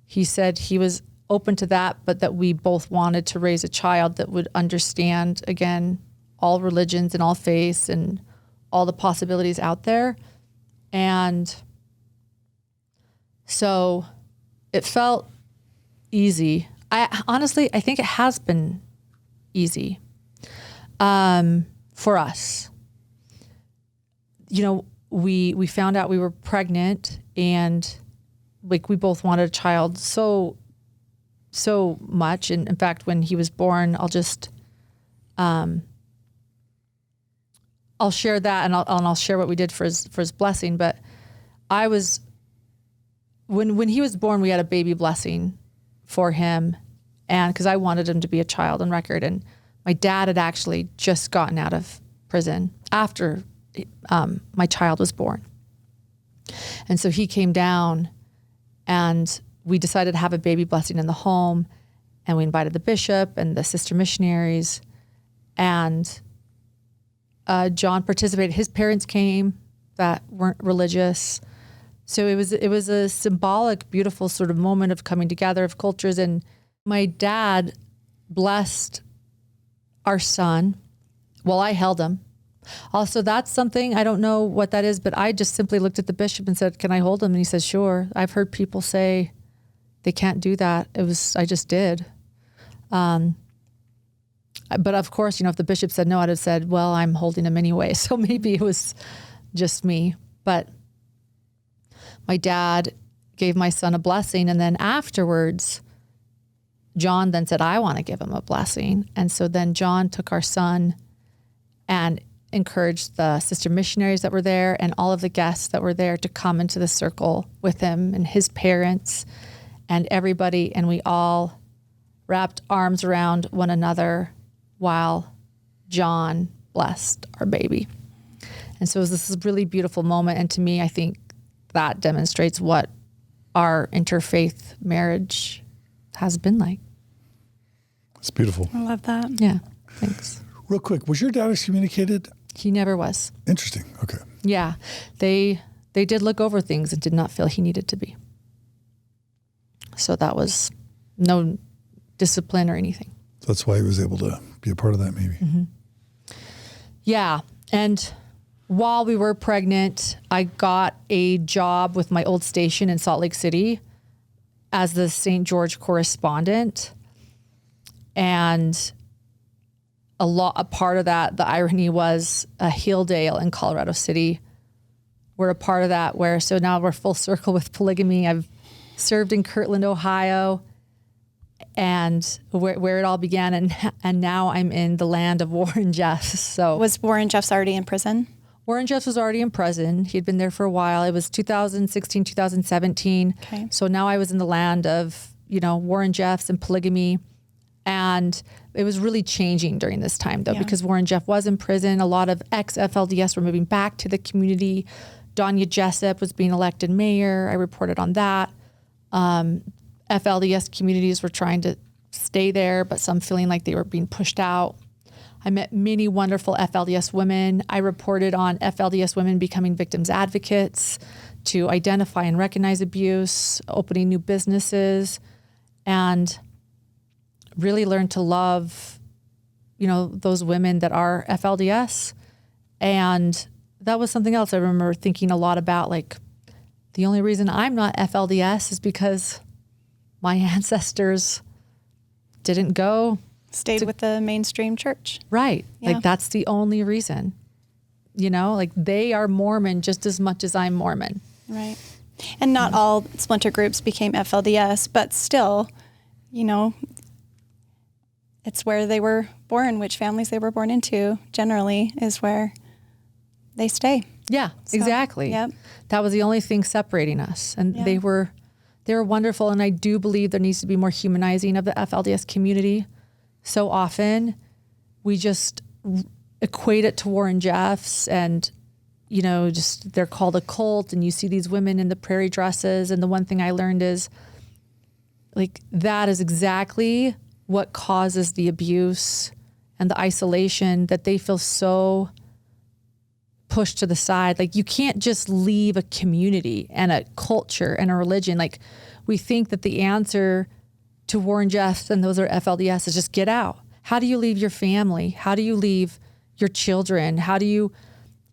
he said he was open to that, but that we both wanted to raise a child that would understand, again, all religions and all faiths and all the possibilities out there. And so it felt easy. I think it has been easy for us. You know, we found out we were pregnant, and like, we both wanted a child so much. And in fact, when he was born, I'll just I'll share that, and I'll share what we did for his blessing. But I was, when he was born, we had a baby blessing for him, and because I wanted him to be a child on record. And my dad had actually just gotten out of prison after my child was born. And so he came down, and we decided to have a baby blessing in the home, and we invited the bishop and the sister missionaries, and John participated. His parents came that weren't religious. So it was a symbolic, beautiful sort of moment of coming together of cultures. And my dad blessed our son while I held him. Also, that's something, I don't know what that is, but I just simply looked at the bishop and said, can I hold him? And he said, sure. I've heard people say they can't do that. I just did. But of course, you know, if the bishop said no, I'd have said, well, I'm holding him anyway. So maybe it was just me. But my dad gave my son a blessing. And then afterwards, John then said, I want to give him a blessing. And so then John took our son and encouraged the sister missionaries that were there and all of the guests that were there to come into the circle with him and his parents and everybody. And we all wrapped arms around one another while John blessed our baby. And so this is a really beautiful moment. And to me, I think that demonstrates what our interfaith marriage has been like. It's beautiful. I love that. Yeah, thanks. Real quick, was your dad excommunicated? He never was. Interesting. Okay. Yeah, they did look over things and did not feel he needed to be. So that was no discipline or anything. That's why he was able to be a part of that, maybe. Mm-hmm. Yeah, and while we were pregnant, I got a job with my old station in Salt Lake City as the St. George correspondent. And a part of that, the irony was Hildale in Colorado City. We're a part of that so now we're full circle with polygamy. I've served in Kirtland, Ohio. and where it all began. And now I'm in the land of Warren Jeffs. So Was Warren Jeffs already in prison? Warren Jeffs was already in prison. He'd been there for a while. It was 2016, 2017. Okay. So now I was in the land of, Warren Jeffs and polygamy. And it was really changing during this time, though, because Warren Jeff was in prison. A lot of ex-FLDS were moving back to the community. Danya Jessup was being elected mayor. I reported on that. FLDS communities were trying to stay there, but some feeling like they were being pushed out. I met many wonderful FLDS women. I reported on FLDS women becoming victims advocates to identify and recognize abuse, opening new businesses, and really learned to love, those women that are FLDS. And that was something else I remember thinking a lot about. Like, the only reason I'm not FLDS is because my ancestors didn't go. Stayed with the mainstream church. Right. Yeah. Like, that's the only reason. Like, they are Mormon just as much as I'm Mormon. Right. And not all splinter groups became FLDS, but still, it's where they were born, which families they were born into generally is where they stay. Yeah, So, exactly. yep. That was the only thing separating us. And Yeah. they were wonderful. And I do believe there needs to be more humanizing of the FLDS community. So often we just equate it to Warren Jeffs and, just they're called a cult, and you see these women in the prairie dresses. And the one thing I learned is, like, that is exactly what causes the abuse and the isolation, that they feel so pushed to the side. Like, you can't just leave a community and a culture and a religion. Like, we think that the answer to Warren Jeffs and those are FLDS is just get out. How do you leave your family? How do you leave your children? How do you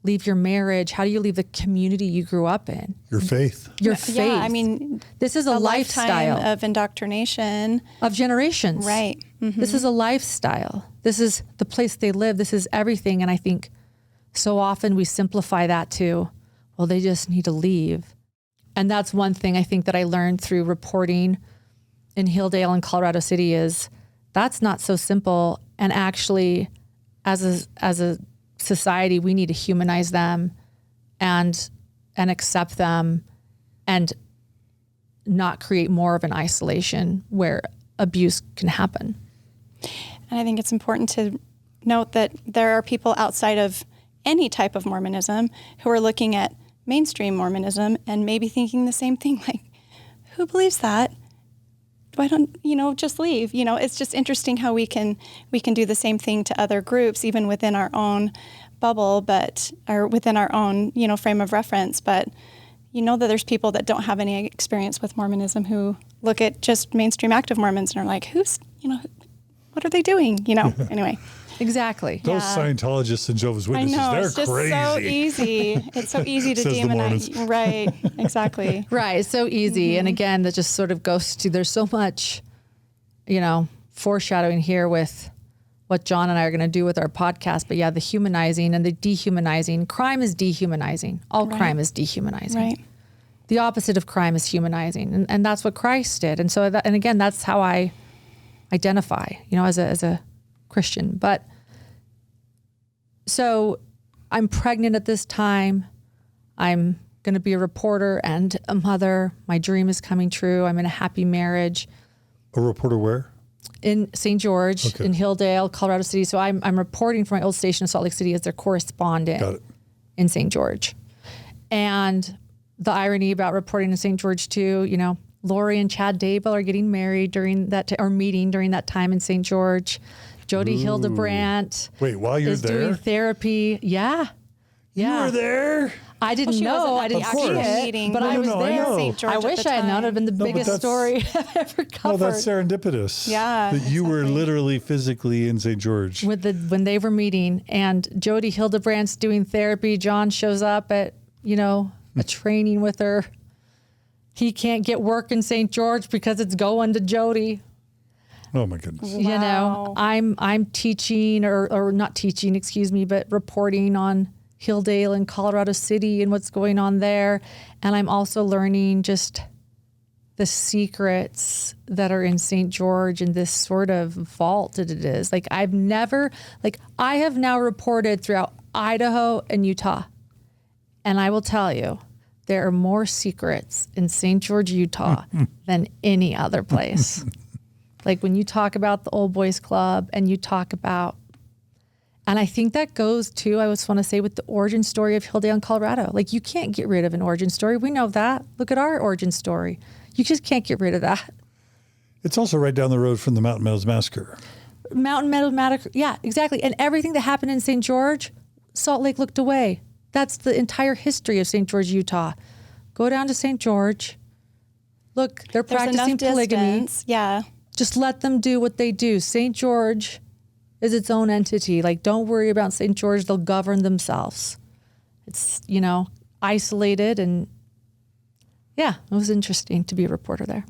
leave your marriage? How do you leave the community you grew up in? Your faith. Your faith. Yeah, I mean, this is a lifestyle lifetime of indoctrination. of generations. Right. Mm-hmm. This is a lifestyle. This is the place they live. This is everything. And I think so often we simplify that to, well, they just need to leave. And that's one thing I think that I learned through reporting in Hildale and Colorado City is that's not so simple. And actually, as a society, we need to humanize them and accept them and not create more of an isolation where abuse can happen. And I think it's important to note that there are people outside of any type of Mormonism who are looking at mainstream Mormonism and maybe thinking the same thing, like, who believes that? Why don't, just leave? It's just interesting how we can do the same thing to other groups, even within our own bubble, or within our own, frame of reference. But that there's people that don't have any experience with Mormonism who look at just mainstream active Mormons and are like, what are they doing? Anyway. Exactly. Those Scientologists and Jehovah's I Witnesses, know, they're it's just crazy. so easy. It's so easy to Says the demonize. Mormons. Right, exactly. Right. It's so easy. And again, that just sort of goes to, there's so much, foreshadowing here with what John and I are going to do with our podcast. But yeah, the humanizing and the dehumanizing. Crime is dehumanizing. All crime is dehumanizing. Right. The opposite of crime is humanizing. And that's what Christ did. And so, and again, that's how I identify, as a Christian. But so I'm pregnant at this time. I'm going to be a reporter and a mother. My dream is coming true. I'm in a happy marriage. A reporter where? In St. George, Okay. in Hildale, Colorado City. So I'm reporting for my old station in Salt Lake City as their correspondent Got it. in St. George. And the irony about reporting in St. George too, Lori and Chad Daybell are getting married during that, or meeting during that time in St. George. Jody Hildebrandt Wait, while you're is there? doing therapy. Yeah. You were there? I didn't she know. wasn't I at the didn't actual see it, meeting. but No, I no, was no, I there. know. St. George I at wish the I had known. time. It'd been the but biggest that's- story I've ever No, covered. that's serendipitous. Yeah, That you were exactly. literally physically in St. George. When they were meeting, and Jody Hildebrandt's doing therapy. John shows up at a training with her. He can't get work in St. George because it's going to Jody. Oh my goodness. Wow. I'm teaching or not teaching, excuse me, but reporting on Hildale and Colorado City and what's going on there. And I'm also learning just the secrets that are in St. George and this sort of vault that it is. Like I have now reported throughout Idaho and Utah. And I will tell you, there are more secrets in St. George, Utah than any other place. Like when you talk about the Old Boys Club and you talk about, and I think that goes too, I just want to say with the origin story of Hildale in Colorado. Like you can't get rid of an origin story. We know that. Look at our origin story. You just can't get rid of that. It's also right down the road from the Mountain Meadows Massacre. Mountain Meadows Massacre. Yeah, exactly. And everything that happened in St. George, Salt Lake looked away. That's the entire history of St. George, Utah. Go down to St. George. Look, they're practicing polygamy. Yeah. Just let them do what they do. St. George is its own entity. Like, don't worry about St. George. They'll govern themselves. It's, isolated. And yeah, it was interesting to be a reporter there.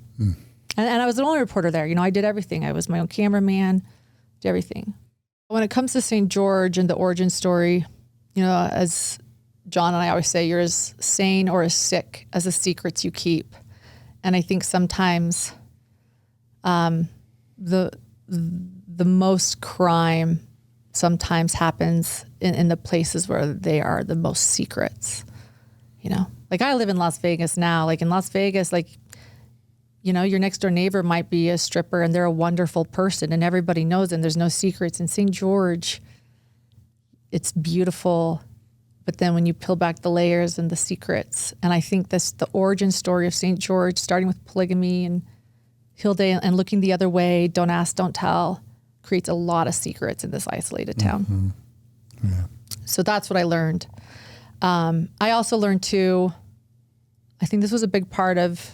And I was the only reporter there. I did everything. I was my own cameraman, did everything. When it comes to St. George and the origin story, as John and I always say, you're as sane or as sick as the secrets you keep. And I think sometimes the most crime sometimes happens in the places where they are the most secrets. Like I live in Las Vegas now. Like in Las Vegas, your next door neighbor might be a stripper and they're a wonderful person and everybody knows them. There's no secrets. In St. George, it's beautiful. But then when you peel back the layers and the secrets, and I think that's the origin story of St. George, starting with polygamy and Hildale and looking the other way, don't ask, don't tell, creates a lot of secrets in this isolated town. Mm-hmm. Yeah. So that's what I learned. I also learned too, I think this was a big part of,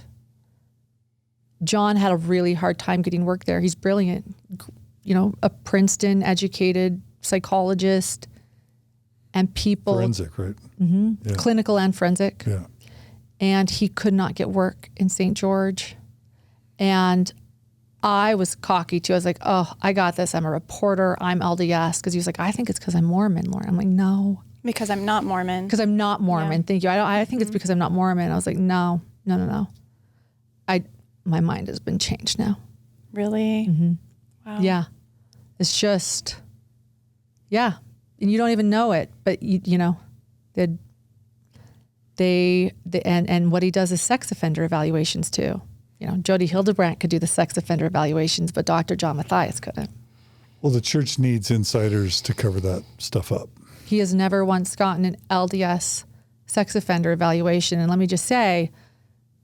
John had a really hard time getting work there. He's brilliant, a Princeton educated psychologist. And people... Forensic, right? Mm-hmm, yeah. Clinical and forensic. Yeah. And he could not get work in St. George. And I was cocky too. I was like, oh, I got this. I'm a reporter. I'm LDS. Because he was like, I think it's because I'm Mormon, Lauren. I'm like, no. Because I'm not Mormon. Because I'm not Mormon. Yeah. Thank you. I think it's because I'm not Mormon. I was like, no. My mind has been changed now. Really? Mm-hmm. Wow. Yeah. It's just, yeah. And you don't even know it, but and what he does is sex offender evaluations too. Jody Hildebrandt could do the sex offender evaluations, but Dr. John Matthias couldn't. Well, the church needs insiders to cover that stuff up. He has never once gotten an LDS sex offender evaluation. And let me just say,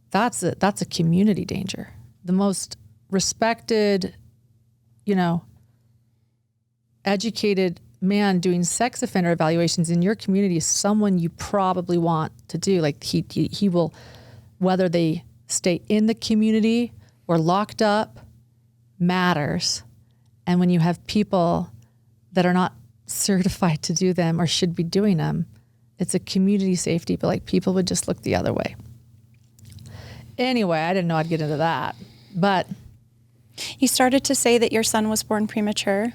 that's a community danger. The most respected, educated man doing sex offender evaluations in your community is someone you probably want to do. Like he will, whether they stay in the community or locked up, matters. And when you have people that are not certified to do them or should be doing them, it's a community safety, but like people would just look the other way. Anyway, I didn't know I'd get into that, but. You started to say that your son was born premature.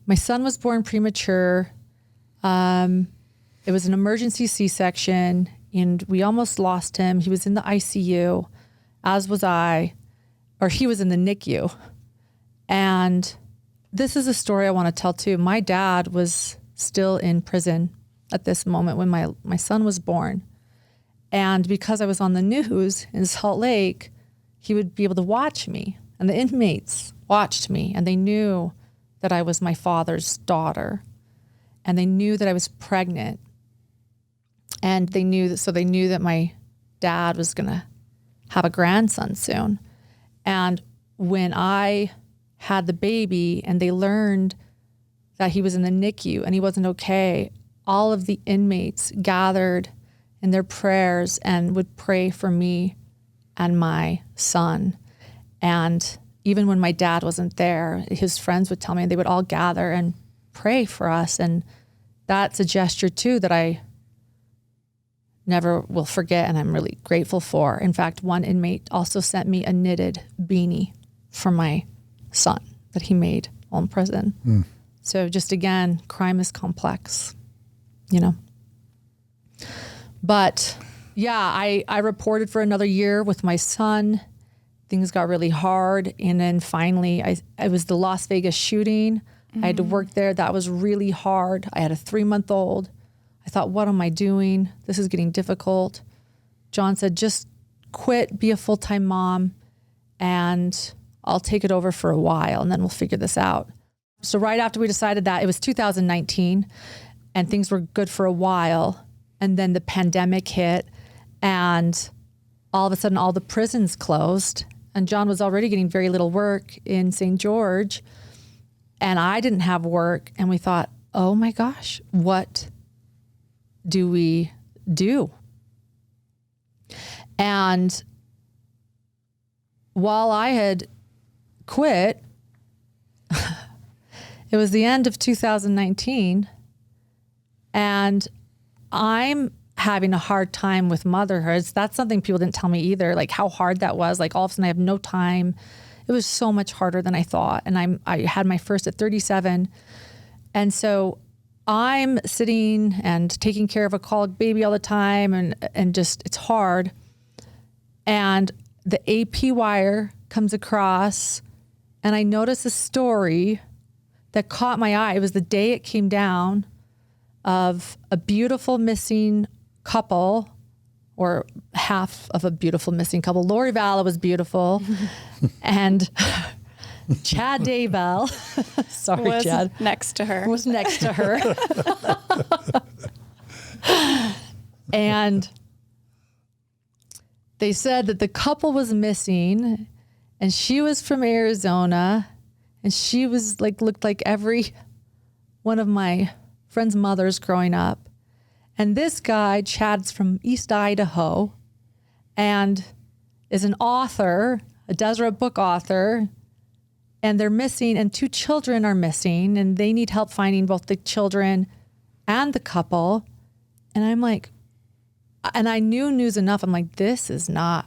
My son was born premature. It was an emergency C-section, and we almost lost him. He was in the ICU, as was I, or he was in the NICU. And this is a story I want to tell too. My dad was still in prison at this moment when my son was born. And because I was on the news in Salt Lake, he would be able to watch me. And the inmates watched me, and they knew that I was my father's daughter, and they knew that I was pregnant, and they knew that my dad was going to have a grandson soon. And when I had the baby and they learned that he was in the NICU and he wasn't okay, all of the inmates gathered in their prayers and would pray for me and my son. And even when my dad wasn't there, his friends would tell me, and they would all gather and pray for us. And that's a gesture too that I never will forget, and I'm really grateful for. In fact, one inmate also sent me a knitted beanie for my son that he made while in prison. So just again, crime is complex, But yeah, I reported for another year with my son. things got really hard. And then finally, it was the Las Vegas shooting. I had to work there. That was really hard. I had a 3-month-old. I thought, what am I doing? This is getting difficult. John said, just quit, be a full-time mom, and I'll take it over for a while, and then we'll figure this out. So right after we decided that, it was 2019, and things were good for a while. And then the pandemic hit, and all of a sudden all the prisons closed, and John was already getting very little work in St. George, and I didn't have work. And we thought, oh my gosh, what do we do? And while I had quit, it was the end of 2019, and I'm having a hard time with motherhood. That's something people didn't tell me either, like how hard that was. Like all of a sudden I have no time. It was so much harder than I thought. And I had my first at 37. And so I'm sitting and taking care of a colic baby all the time, and just, it's hard. And the AP wire comes across, and I noticed a story that caught my eye. It was the day it came down, of a beautiful missing couple, or half of a beautiful missing couple. Lori Vallow was beautiful, and Chad Daybell, sorry, was Chad, next to her. was next to her. And they said that the couple was missing, and she was from Arizona, and she was like, looked like every one of my friends' mothers growing up. And this guy, Chad's from East Idaho, and is an author, a Deseret book author, and they're missing, and 2 children are missing, and they need help finding both the children and the couple. And I'm like, and I knew news enough. I'm like, this is not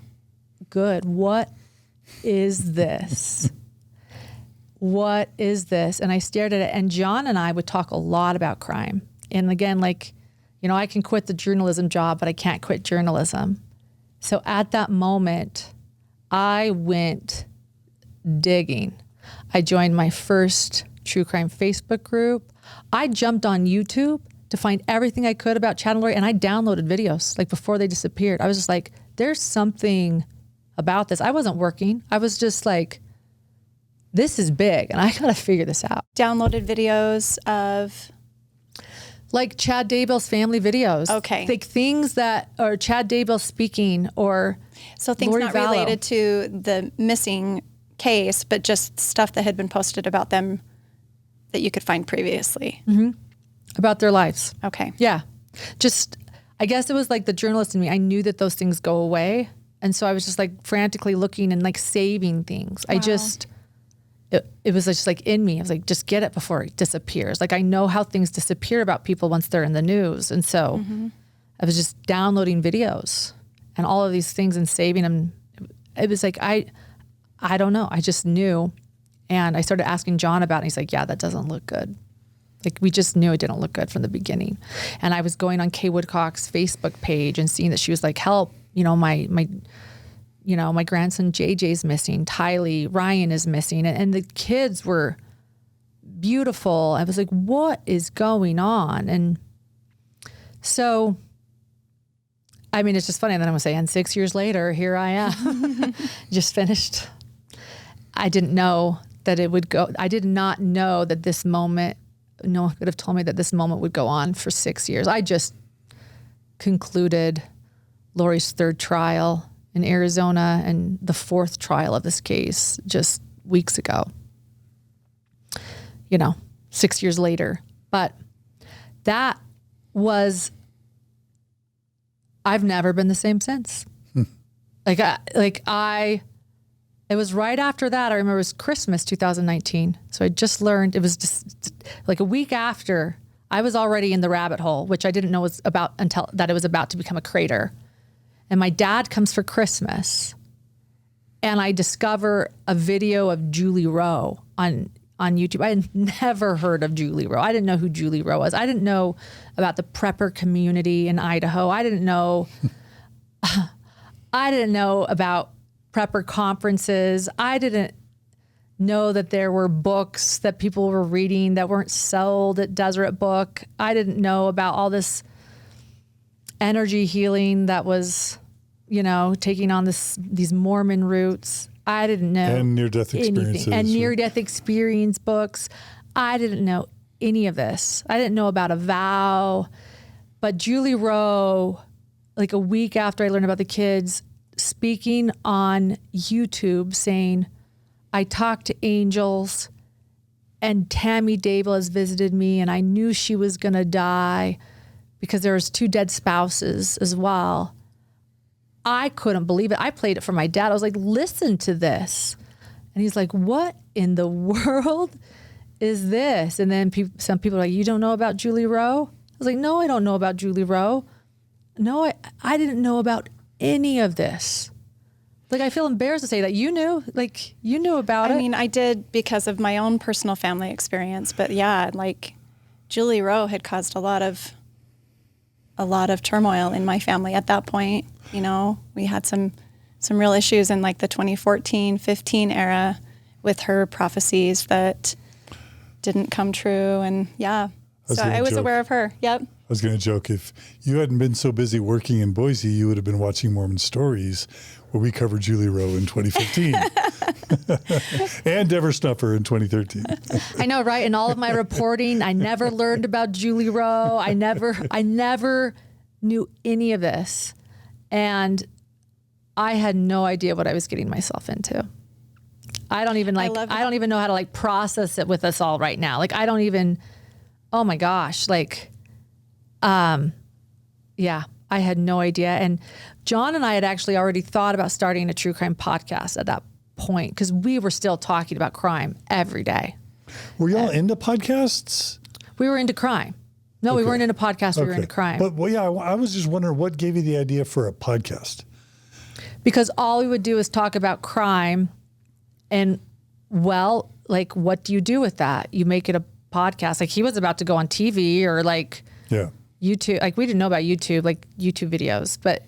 good. What is this? What is this? And I stared at it, and John and I would talk a lot about crime. And again, like, you know, I can quit the journalism job, but I can't quit journalism. So at that moment, I went digging. I joined my first true crime Facebook group. I jumped on YouTube to find everything I could about Chad and Lori, and I downloaded videos like before they disappeared. I was just like, there's something about this. I wasn't working. I was just like, this is big, and I got to figure this out. Downloaded videos of... Like Chad Daybell's family videos. Okay. Like things that, or Chad Daybell speaking, or So things Lori not Vallow. related to the missing case, but just stuff that had been posted about them that you could find previously. About their lives. Okay. Yeah. Just, I guess it was like the journalist in me. I knew that those things go away. And so I was just like frantically looking and like saving things. Wow. It was just like in me. I was like, just get it before it disappears. Like I know how things disappear about people once they're in the news. And so I was just downloading videos and all of these things and saving them. It was like, I don't know. I just knew. And I started asking John about it. And he's like, yeah, that doesn't look good. Like we just knew it didn't look good from the beginning. And I was going on Kay Woodcock's Facebook page and seeing that she was like, help, you know, my grandson JJ's missing, Tylee, Ryan is missing. And the kids were beautiful. I was like, what is going on? And so, I mean, it's just funny. And then I'm going to say, and 6 years later, here I am, just finished. I didn't know that it would go. I did not know that this moment, no one could have told me that this moment would go on for 6 years. I just concluded Lori's 3rd trial in Arizona and the 4th trial of this case just weeks ago, 6 years later. But that was, I've never been the same since. It was right after that. I remember it was Christmas 2019. So I just learned, it was just like a week after, I was already in the rabbit hole, which I didn't know was about until that it was about to become a crater. And my dad comes for Christmas, and I discover a video of Julie Rowe on YouTube. I had never heard of Julie Rowe. I didn't know who Julie Rowe was. I didn't know about the prepper community in Idaho. I didn't know about prepper conferences. I didn't know that there were books that people were reading that weren't sold at Deseret Book. I didn't know about all this energy healing that was, taking on these Mormon roots. I didn't know. And near-death experiences. And near-death experience books. I didn't know any of this. I didn't know about a vow. But Julie Rowe, like a week after I learned about the kids, speaking on YouTube saying, I talked to angels and Tammy Daybell has visited me and I knew she was going to die because there was 2 dead spouses as well. I couldn't believe it. I played it for my dad. I was like, listen to this. And he's like, what in the world is this? And then some people are like, you don't know about Julie Rowe? I was like, no, I don't know about Julie Rowe. No, I didn't know about any of this. Like, I feel embarrassed to say that you knew about it. I mean, I did because of my own personal family experience, but yeah, like Julie Rowe had caused a lot of turmoil in my family at that point. We had some real issues in like the 2014-15 era with her prophecies that didn't come true. And yeah, so I was aware of her. Yep. I was going to joke, if you hadn't been so busy working in Boise, you would have been watching Mormon Stories, where we covered Julie Rowe in 2015 and Dever Snuffer in 2013. I know, right? In all of my reporting, I never learned about Julie Rowe. I never knew any of this. And I had no idea what I was getting myself into. I don't even know how to process it with us all right now. Like, I don't even, oh my gosh, yeah, I had no idea. And John and I had actually already thought about starting a true crime podcast at that point because we were still talking about crime every day. Were y'all into podcasts? We were into crime. No, we weren't into podcasts. We were into crime. But I was just wondering what gave you the idea for a podcast? Because all we would do is talk about crime. And what do you do with that? You make it a podcast. Like, he was about to go on TV or YouTube. Like, we didn't know about YouTube, like YouTube videos. But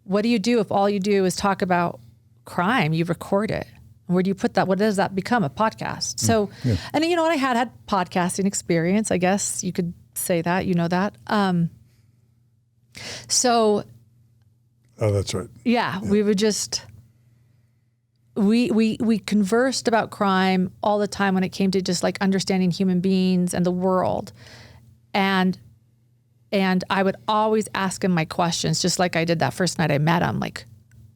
what do you do if all you do is talk about crime? You record it. Where do you put that? What does that become? A podcast. So, and you know what? I had podcasting experience. I guess you could say that, that. Oh, that's right. Yeah. We would just, we conversed about crime all the time when it came to just like understanding human beings and the world. And I would always ask him my questions, just like I did that first night I met him. Like,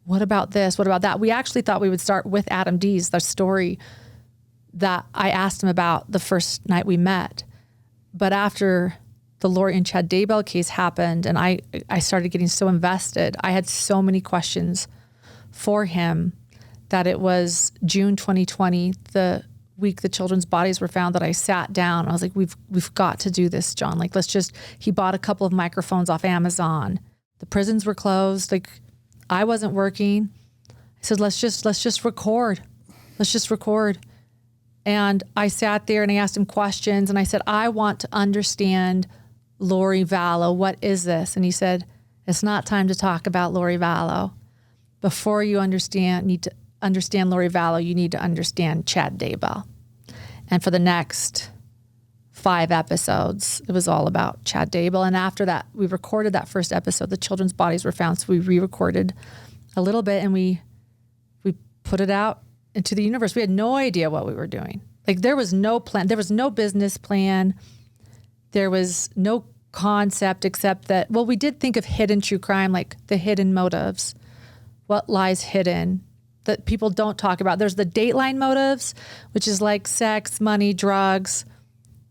what about this? What about that? We actually thought we would start with Adam D's, the story that I asked him about the first night we met. But after the Lori and Chad Daybell case happened and I started getting so invested, I had so many questions for him that it was June 2020, the week the children's bodies were found, that I sat down. I was like, we've got to do this, John. Like, he bought a couple of microphones off Amazon. The prisons were closed. Like, I wasn't working. I said, let's just record. Let's just record. And I sat there and I asked him questions and I said, I want to understand Lori Vallow. What is this? And he said, it's not time to talk about Lori Vallow. Before you need to understand Lori Vallow, you need to understand Chad Daybell. And for the next 5 episodes, it was all about Chad Daybell. And after that, we recorded that first episode. The children's bodies were found, so we re-recorded a little bit and we put it out into the universe. We had no idea what we were doing. Like, there was no plan. There was no business plan. There was no concept except that, well, we did think of hidden true crime, like the hidden motives, what lies hidden that people don't talk about. There's the Dateline motives, which is like sex, money, drugs.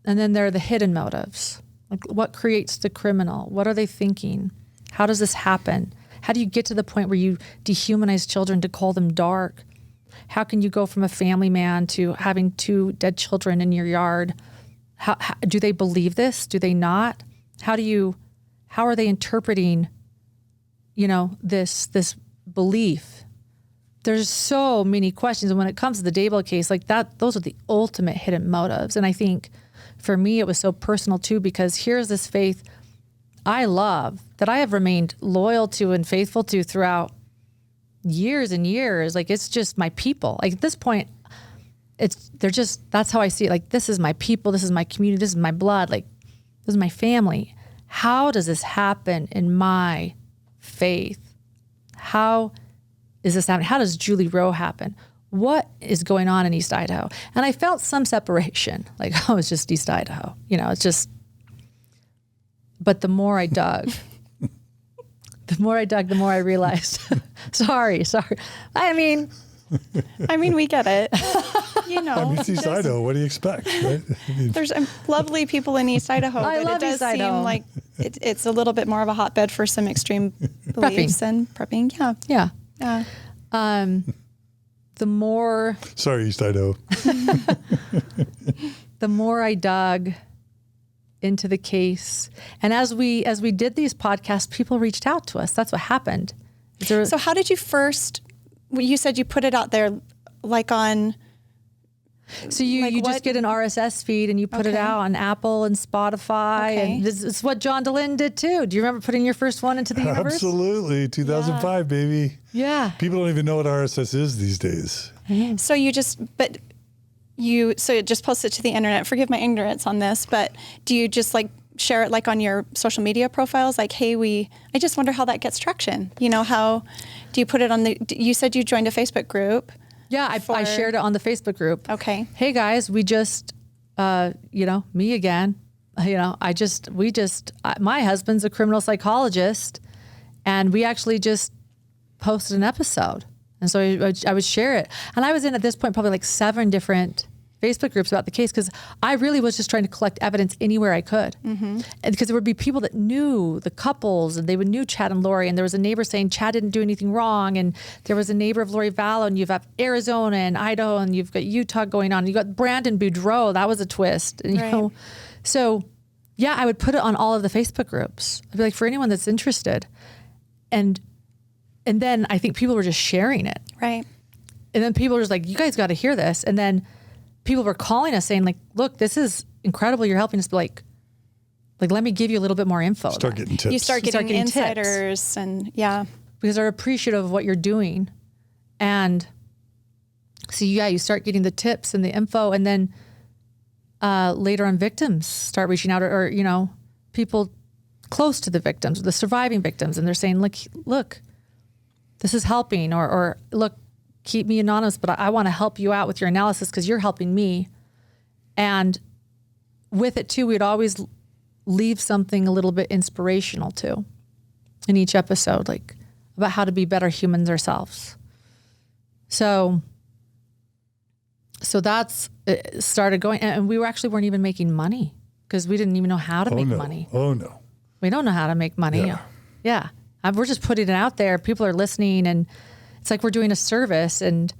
And then there are the hidden motives. Like, what creates the criminal? What are they thinking? How does this happen? How do you get to the point where you dehumanize children to call them dark? How can you go from a family man to having 2 dead children in your yard? How do they believe this? Do they not? How are they interpreting, this belief? There's so many questions. And when it comes to the Daybell case, like that, those are the ultimate hidden motives. And I think for me, it was so personal too, because here's this faith I love that I have remained loyal to and faithful to throughout, years and years. Like, it's just my people. Like, at this point, that's how I see it. Like, this is my people. This is my community. This is my blood. Like, this is my family. How does this happen in my faith? How is this happening? How does Julie Rowe happen? What is going on in East Idaho? And I felt some separation. Like, oh, it's just East Idaho. It's just, but the more I dug, the more I realized, sorry. I mean, we get it. It's East Idaho. What do you expect? Right? There's lovely people in East Idaho, I but love it does East Idaho. seem like it's a little bit more of a hotbed for some extreme beliefs and prepping. Yeah. Yeah. The more, sorry, East Idaho. the more I dug into the case, and as we did these podcasts, people reached out to us. That's what happened. So how did you first? You said you put it out there, like on. So you just get an RSS feed and you put it out on Apple and Spotify, and this is what John DeLynn did too. Do you remember putting your first one into the universe? Absolutely, 2005, baby. Yeah. People don't even know what RSS is these days. So you just post it to the internet. Forgive my ignorance on this, but do you just like share it like on your social media profiles? Like, hey, I just wonder how that gets traction. How do you put it on you said you joined a Facebook group. Yeah, I shared it on the Facebook group. Okay. Hey guys, we just, me again. My husband's a criminal psychologist, and we actually just posted an episode. And so I would share it. And I was in, at this point, probably like 7 different Facebook groups about the case, because I really was just trying to collect evidence anywhere I could. Mm-hmm. And because there would be people that knew the couples, and they would knew Chad and Lori, and there was a neighbor saying Chad didn't do anything wrong, and there was a neighbor of Lori Vallow, and you've got Arizona and Idaho, and you've got Utah going on, and you got Brandon Boudreaux. That was a twist. And, so yeah, I would put it on all of the Facebook groups. I'd be like, for anyone that's interested. And then I think people were just sharing it. Right. And then people were just like, you guys got to hear this. And then people were calling us saying, like, look, this is incredible. You're helping us. Like, let me give you a little bit more info. Start getting tips. You start getting insiders tips. And because they're appreciative of what you're doing. And so, you start getting the tips and the info. And then later on, victims start reaching out, or people close to the victims, the surviving victims. And they're saying, look, this is helping, or look, keep me anonymous, but I want to help you out with your analysis because you're helping me. And with it too, we'd always leave something a little bit inspirational too in each episode, like about how to be better humans ourselves. So that's, it started going, and we weren't even making money because we didn't even know how to make money. Oh no. We don't know how to make money. Yeah. We're just putting it out there. People are listening, and it's like we're doing a service, and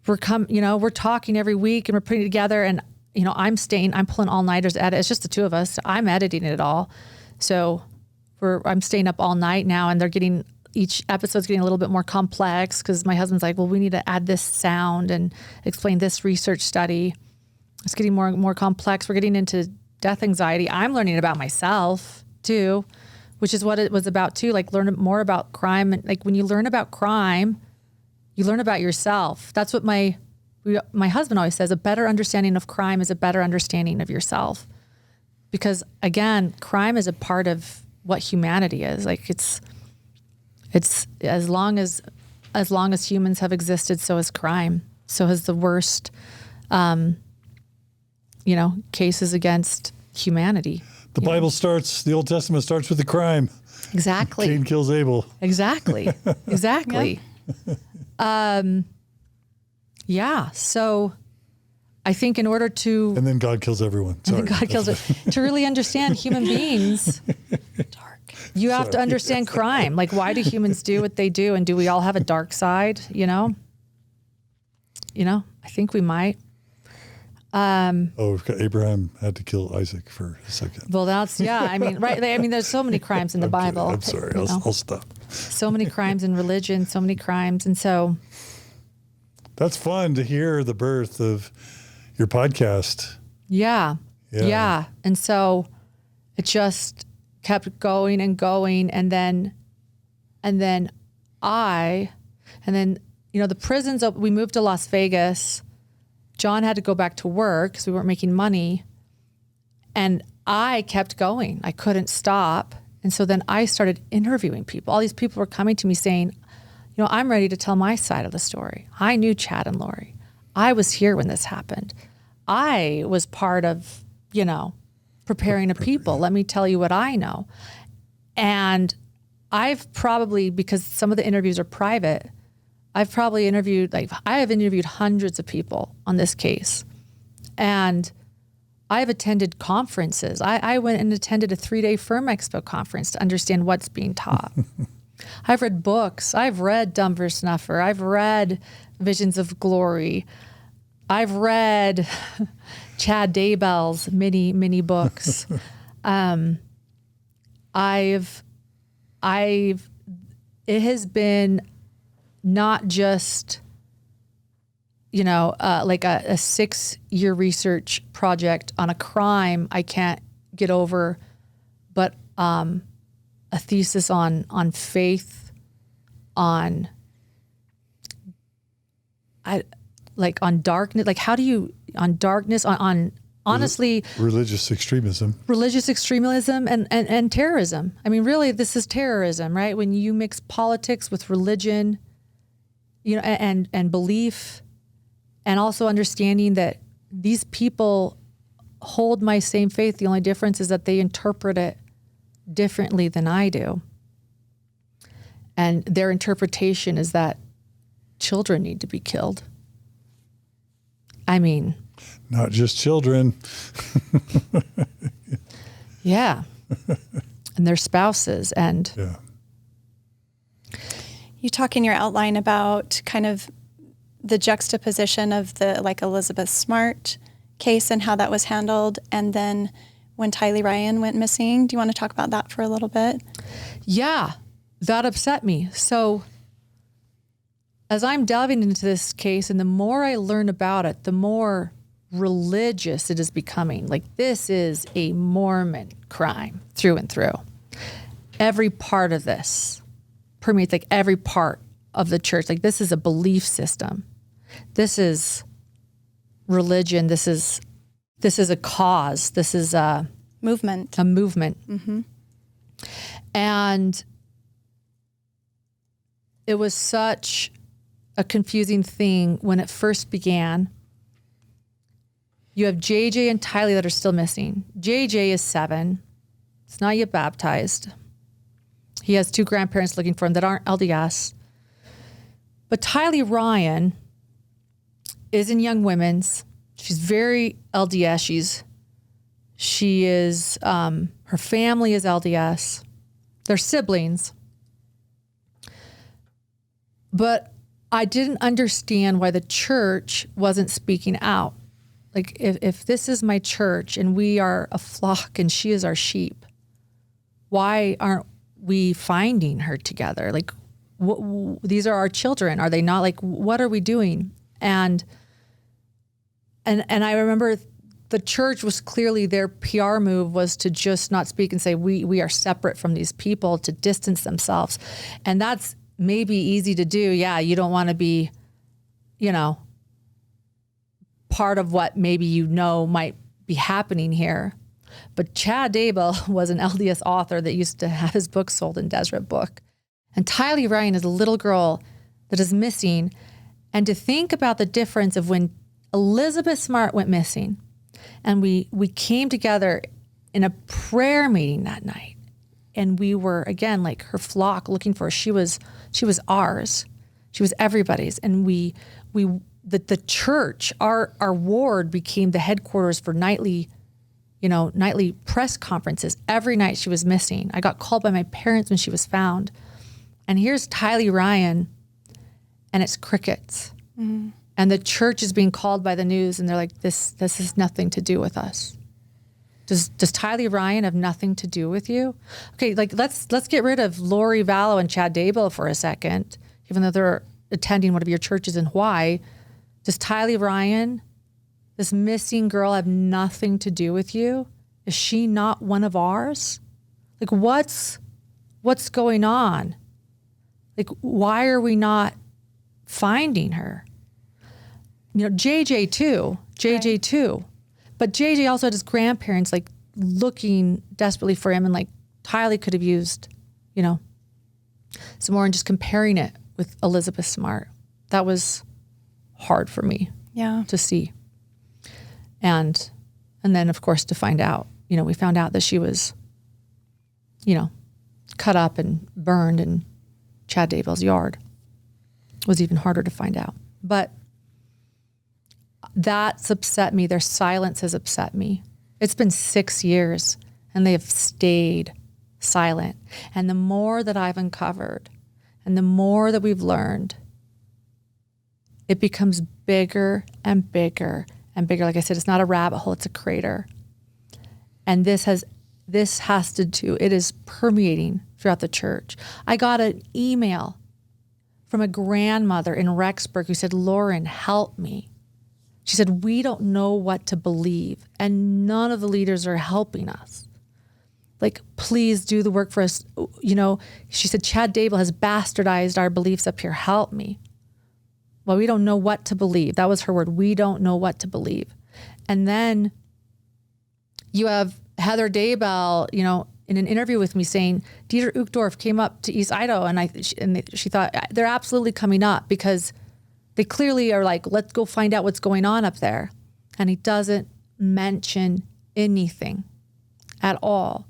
we're talking every week, and we're putting it together, and I'm pulling all-nighters at it. It's just the two of us. I'm editing it all. So I'm staying up all night now, and each episode's getting a little bit more complex because my husband's like, well, we need to add this sound and explain this research study. It's getting more and more complex. We're getting into death anxiety. I'm learning about myself too, which is what it was about too. Like, learn more about crime. And like, when you learn about crime, you learn about yourself. That's what my husband always says, a better understanding of crime is a better understanding of yourself. Because again, crime is a part of what humanity is. Like, it's as long as humans have existed, so has crime. So has the worst, cases against humanity. The Old Testament starts with the crime. Exactly. Cain kills Abel. Exactly. So I think in order to... And then God kills everyone. Sorry. God kills it. To really understand human beings, you have to understand crime. Like, why do humans do what they do? And do we all have a dark side? I think we might. Abraham had to kill Isaac for a second. Well, that's, right. There's so many crimes in the Bible. I'm sorry. I'll stop. So many crimes in religion, so many crimes. And so. That's fun to hear the birth of your podcast. Yeah. And so it just kept going and going. And then And then, the prisons, we moved to Las Vegas. John had to go back to work because we weren't making money. And I kept going. I couldn't stop. And so then I started interviewing people. All these people were coming to me saying, I'm ready to tell my side of the story. I knew Chad and Lori. I was here when this happened. I was part of, preparing a people. Let me tell you what I know. And I've probably, because some of the interviews are private, I have interviewed hundreds of people on this case. And I've attended conferences. I went and attended a 3-day Firm Expo conference to understand what's being taught. I've read books. I've read Dumber Snuffer. I've read Visions of Glory. I've read Chad Daybell's many books. It has been not just, like a 6-year research project on a crime I can't get over, but a thesis on faith, on darkness. Like, how do you, on darkness, on honestly, religious extremism and terrorism. I mean, really, this is terrorism, right? When you mix politics with religion, and belief, and also understanding that these people hold my same faith. The only difference is that they interpret it differently than I do. And their interpretation is that children need to be killed. I mean, not just children. Yeah. And their spouses. And yeah. You talk in your outline about kind of the juxtaposition of the Elizabeth Smart case and how that was handled, and then when Tylee Ryan went missing. Do you want to talk about that for a little bit? Yeah, that upset me. So as I'm delving into this case, and the more I learn about it, the more religious it is becoming. Like, this is a Mormon crime through and through. Every part of this permeates, like, every part of the church. Like, this is a belief system. This is religion. This is a cause. This is a movement. Mm-hmm. And it was such a confusing thing when it first began. You have JJ and Tylee that are still missing. JJ is 7. He's not yet baptized. He has 2 grandparents looking for him that aren't LDS. But Tylee Ryan is in Young Women's. She's very LDS. She is, her family is LDS. They're siblings. But I didn't understand why the church wasn't speaking out. Like, if this is my church and we are a flock and she is our sheep, why aren't we finding her together? Like, these are our children. Are they not? Like, what are we doing? And I remember the church was clearly, their PR move was to just not speak and say, we are separate from these people, to distance themselves. And that's maybe easy to do. Yeah, you don't want to be, part of what maybe might be happening here. But Chad Daybell was an LDS author that used to have his book sold in Deseret Book. And Tylee Ryan is a little girl that is missing. And to think about the difference of when Elizabeth Smart went missing, and we came together in a prayer meeting that night, and we were, again, like her flock, looking for her. She was ours. She was everybody's. And the church, our ward, became the headquarters for nightly press conferences. Every night she was missing. I got called by my parents when she was found. And here's Tylee Ryan, and it's crickets. Mm-hmm. And the church is being called by the news, and they're like, this has nothing to do with us. Does Tylee Ryan have nothing to do with you? Okay, like, let's get rid of Lori Vallow and Chad Daybell for a second, even though they're attending one of your churches in Hawaii. Does Tylee Ryan, this missing girl, have nothing to do with you? Is she not one of ours? Like, what's going on? Like, why are we not finding her. JJ too. But JJ also had his grandparents like looking desperately for him, and like Tylee could have used, some more, and just comparing it with Elizabeth Smart. That was hard for me to see. And then of course to find out, we found out that she was, cut up and burned in Chad Daybell's yard. It was even harder to find out. But that's upset me. Their silence has upset me. It's been 6 years and they have stayed silent. And the more that I've uncovered and the more that we've learned, it becomes bigger and bigger and bigger. Like I said, it's not a rabbit hole, it's a crater. And this has to do, it is permeating throughout the church. I got an email from a grandmother in Rexburg who said, Lauren, help me. She said, we don't know what to believe, and none of the leaders are helping us. Like, please do the work for us. She said, Chad Daybell has bastardized our beliefs up here. Help me. Well, we don't know what to believe. That was her word. We don't know what to believe. And then you have Heather Daybell, in an interview with me saying, Dieter Uchtdorf came up to East Idaho, and she thought, they're absolutely coming up because they clearly are like, let's go find out what's going on up there. And he doesn't mention anything at all.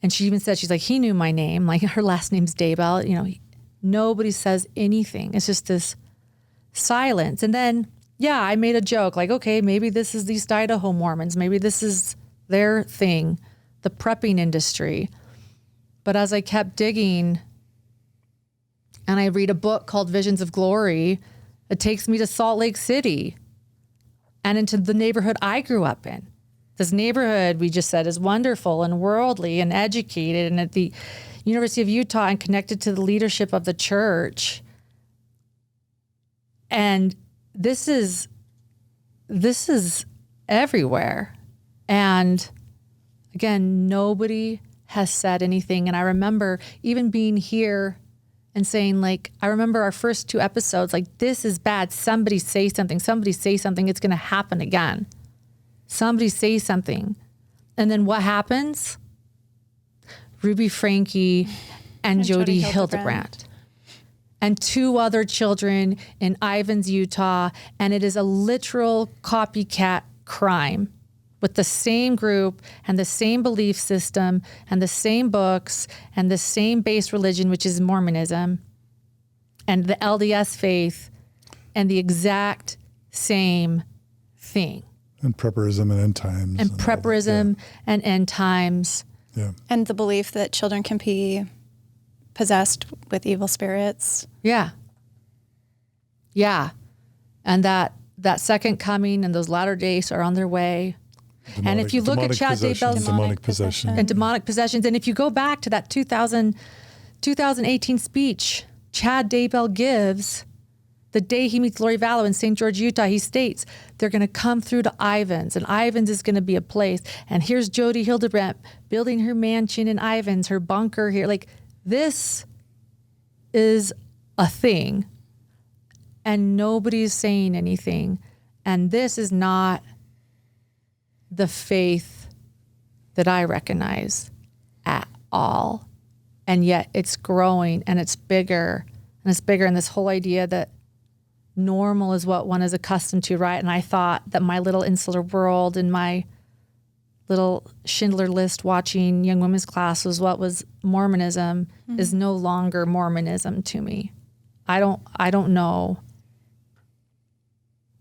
And she even said, she's like, he knew my name. Like, her last name's Daybell. Nobody says anything. It's just this silence. And then, I made a joke like, okay, maybe this is East Idaho Mormons. Maybe this is their thing, the prepping industry. But as I kept digging, and I read a book called Visions of Glory, it takes me to Salt Lake City and into the neighborhood I grew up in. This neighborhood, we just said, is wonderful and worldly and educated, and at the University of Utah and connected to the leadership of the church. And this is everywhere. And again, nobody has said anything. And I remember even being here and saying, like, I remember our first 2 episodes, like, this is bad. Somebody say something. It's going to happen again. Somebody say something. And then what happens? Ruby Franke and Jody Hildebrandt. And 2 other children in Ivins, Utah. And it is a literal copycat crime with the same group and the same belief system and the same books and the same base religion, which is Mormonism, and the LDS faith, and the exact same thing. And prepperism and end times. And prepperism and end times. Yeah. And the belief that children can be possessed with evil spirits. Yeah. Yeah. And that second coming and those latter days are on their way. And if you look at Chad Daybell's demonic possession. And demonic possessions, and if you go back to that 2018 speech Chad Daybell gives the day he meets Lori Vallow in St. George, Utah, he states they're going to come through to Ivins, and Ivins is going to be a place. And here's Jody Hildebrandt building her mansion in Ivins, her bunker here. Like, this is a thing, and nobody's saying anything. And this is not the faith that I recognize at all. And yet it's growing and it's bigger and it's bigger. And this whole idea that normal is what one is accustomed to, right? And I thought that my little insular world and my little Schindler List watching young women's class was what was Mormonism, is no longer Mormonism to me. I don't know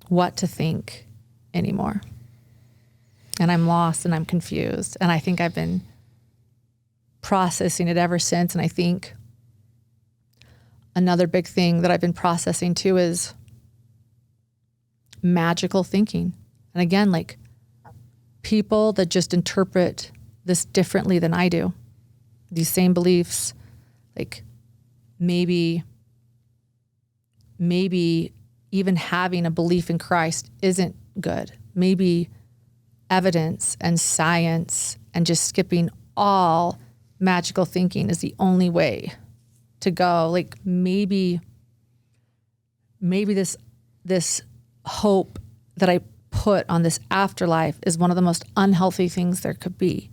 what to think anymore. And I'm lost and I'm confused. And I think I've been processing it ever since. And I think another big thing that I've been processing too is magical thinking. And again, like, people that just interpret this differently than I do. These same beliefs, like maybe even having a belief in Christ isn't good. Maybe evidence and science and just skipping all magical thinking is the only way to go. Like, maybe maybe this hope that I put on this afterlife is one of the most unhealthy things there could be.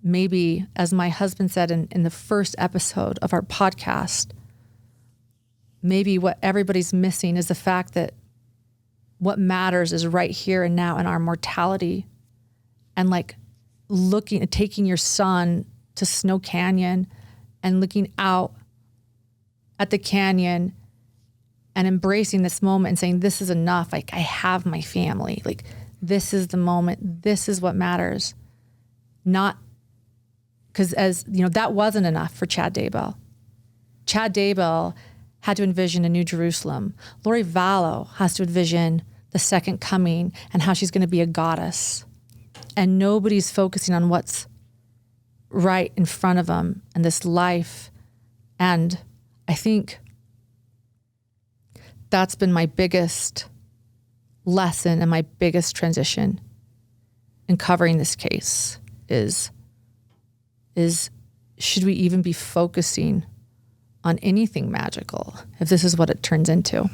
Maybe, as my husband said in the first episode of our podcast, maybe what everybody's missing is the fact that what matters is right here and now in our mortality. And like taking your son to Snow Canyon and looking out at the canyon and embracing this moment and saying, this is enough. Like, I have my family. Like, this is the moment. This is what matters. Not because, as you know, that wasn't enough for Chad Daybell. Chad Daybell had to envision a new Jerusalem. Lori Vallow has to envision the second coming and how she's going to be a goddess. And nobody's focusing on what's right in front of them and this life. And I think that's been my biggest lesson and my biggest transition in covering this case is should we even be focusing on anything magical if this is what it turns into?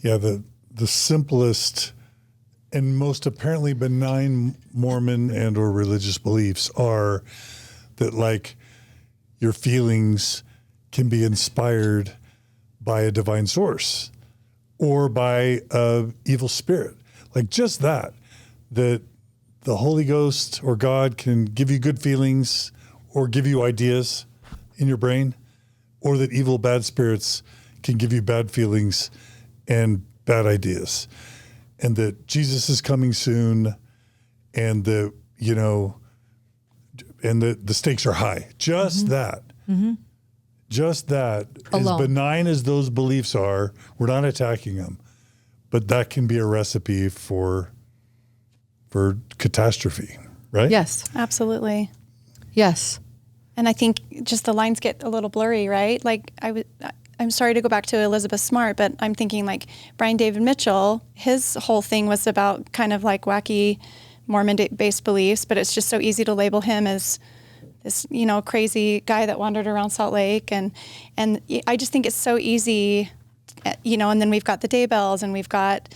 Yeah, the simplest and most apparently benign Mormon and or religious beliefs are that, like, your feelings can be inspired by a divine source or by a evil spirit. Like, just that the Holy Ghost or God can give you good feelings or give you ideas in your brain, or that evil, bad spirits can give you bad feelings and bad ideas, and that Jesus is coming soon, and the stakes are high. Just that. Mm-hmm. Just that. Alone. As benign as those beliefs are, we're not attacking them, but that can be a recipe for catastrophe, right? Yes, absolutely. Yes. And I think just the lines get a little blurry, right? Like, I'm sorry to go back to Elizabeth Smart, but I'm thinking like Brian David Mitchell, his whole thing was about kind of like wacky Mormon-based beliefs, but it's just so easy to label him as this, crazy guy that wandered around Salt Lake. And I just think it's so easy, and then we've got the Daybells, and we've got,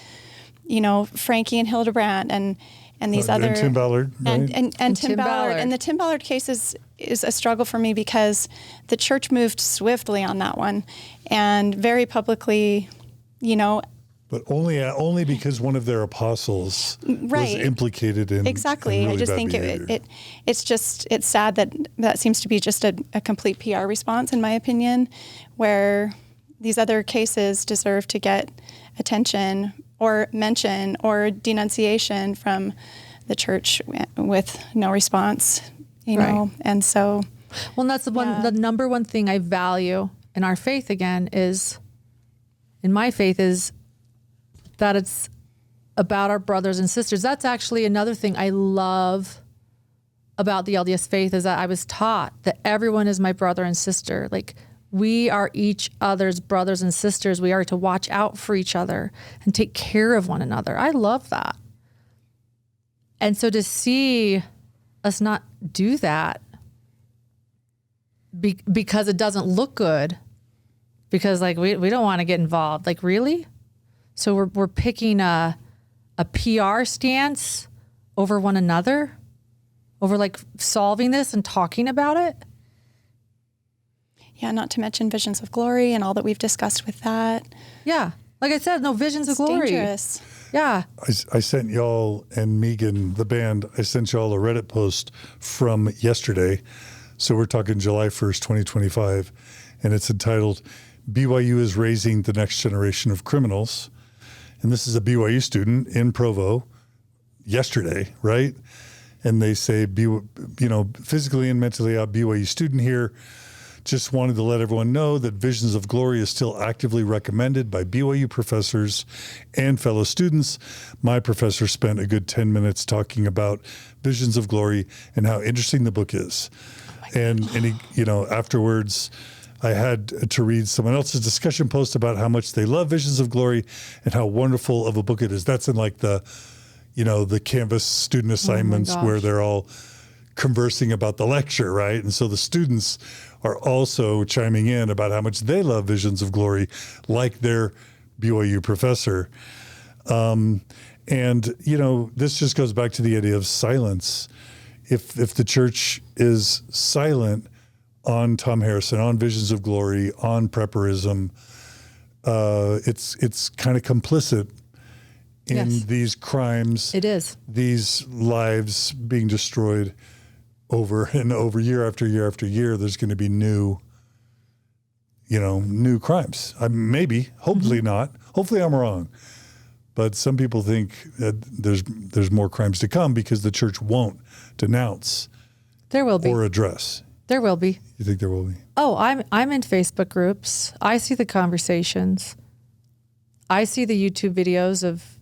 Frankie and Hildebrandt and these other... And Tim Ballard. Right? And Tim Ballard. And the Tim Ballard case is a struggle for me because the church moved swiftly on that one and very publicly, But only because one of their apostles was implicated in exactly. really I just think it's sad that seems to be just a complete PR response, in my opinion, where these other cases deserve to get attention or mention or denunciation from the church with no response, know, and so. Well, and that's the number one thing I value in our faith in my faith is that it's about our brothers and sisters. That's actually another thing I love about the LDS faith is that I was taught that everyone is my brother and sister. Like, we are each other's brothers and sisters. We are to watch out for each other and take care of one another. I love that. And so to see us not do that because it doesn't look good, because like we don't want to get involved. Like, really? So we're picking a PR stance over one another, over like solving this and talking about it. Yeah, not to mention visions of glory and all that we've discussed with that. Yeah, like I said, no visions of glory. Dangerous. Yeah. I sent y'all and Megan, the band, I sent y'all a Reddit post from yesterday. So we're talking July 1st, 2025. And it's entitled, BYU is Raising the Next Generation of Criminals. And this is a BYU student in Provo yesterday, right? And they say, physically and mentally out BYU student here. Just wanted to let everyone know that Visions of Glory is still actively recommended by BYU professors and fellow students. My professor spent a good 10 minutes talking about Visions of Glory and how interesting the book is. And he, afterwards, I had to read someone else's discussion post about how much they love Visions of Glory and how wonderful of a book it is. That's in like the Canvas student assignments where they're all conversing about the lecture, right? And so the students are also chiming in about how much they love Visions of Glory, like their BYU professor. And, this just goes back to the idea of silence. If the church is silent on Tom Harrison, on Visions of Glory, on preparism, it's kind of complicit in these crimes. It is. These lives being destroyed over and over, year after year after year. There's going to be new crimes. Maybe, hopefully not. Hopefully I'm wrong. But some people think that there's more crimes to come because the church won't denounce There will be. or address. There will be. You think there will be? Oh, I'm in Facebook groups. I see the conversations. I see the YouTube videos of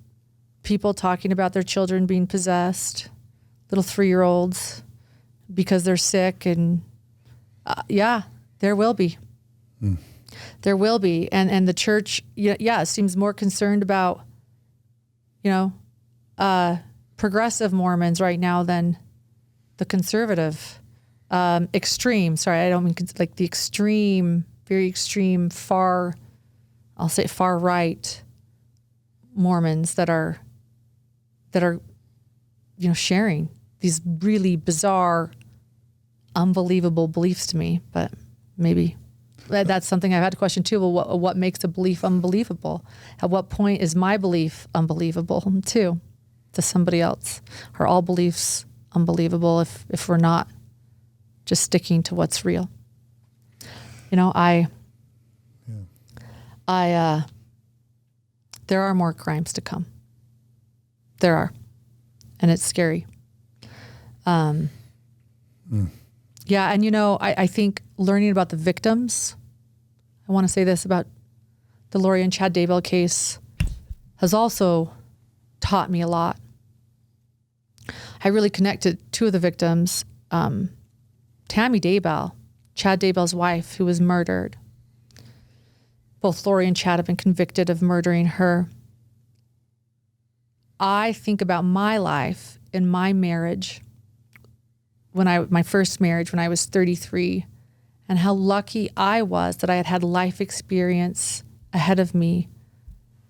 people talking about their children being possessed, little 3-year-olds, because they're sick. And there will be. There will be. And the church, seems more concerned about, progressive Mormons right now than the conservative, extreme. Sorry, I don't mean like the extreme, very extreme, far right Mormons that are sharing these really bizarre, unbelievable beliefs to me. But maybe that's something I've had to question too. Well, what makes a belief unbelievable? At what point is my belief unbelievable too to somebody else? Are all beliefs unbelievable if we're not just sticking to what's real? There are more crimes to come. There are. And it's scary. Yeah. And, I think learning about the victims, I want to say this about the Lori and Chad Daybell case, has also taught me a lot. I really connected two of the victims, Tammy Daybell, Chad Daybell's wife, who was murdered. Both Lori and Chad have been convicted of murdering her. I think about my life in my marriage, my first marriage when I was 33, and how lucky I was that I had life experience ahead of me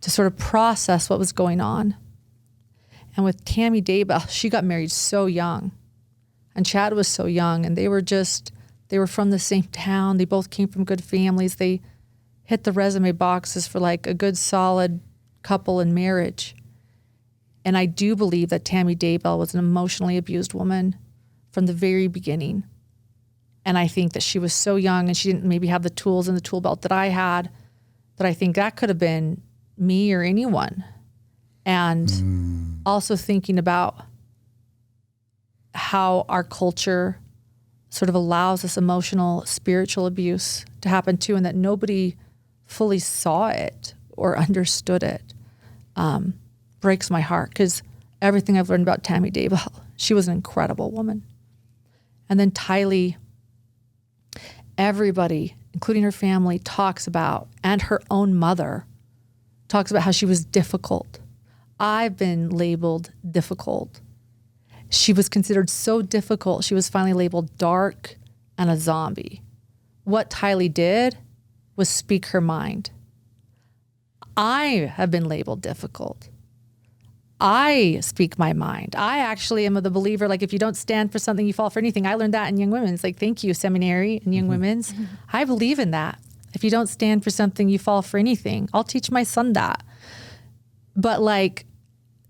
to sort of process what was going on. And with Tammy Daybell, she got married so young, and Chad was so young, and they were from the same town. They both came from good families. They hit the resume boxes for like a good solid couple in marriage. And I do believe that Tammy Daybell was an emotionally abused woman from the very beginning. And I think that she was so young and she didn't maybe have the tools in the tool belt that I had, that I think that could have been me or anyone. And also thinking about how our culture sort of allows this emotional, spiritual abuse to happen too, and that nobody fully saw it or understood it, breaks my heart, because everything I've learned about Tammy Daybell, she was an incredible woman. And then Tylee, everybody, including her family, talks about, and her own mother, talks about how she was difficult. I've been labeled difficult. She was considered so difficult, she was finally labeled dark and a zombie. What Tylee did was speak her mind. I have been labeled difficult. I speak my mind. I actually am the believer, like if you don't stand for something, you fall for anything. I learned that in Young Women's. Like, thank you, seminary and Young Women's. I believe in that. If you don't stand for something, you fall for anything. I'll teach my son that. But like,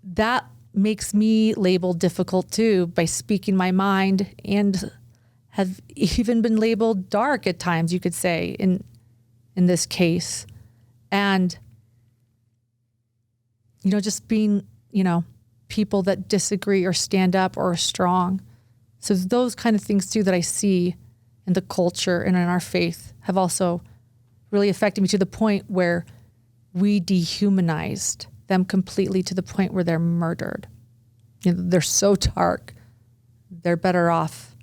that makes me labeled difficult too by speaking my mind, and have even been labeled dark at times, you could say, in this case. And, just being, people that disagree or stand up or are strong. So those kind of things too that I see in the culture and in our faith have also really affected me to the point where we dehumanized them completely, to the point where they're murdered. They're so dark, they're better off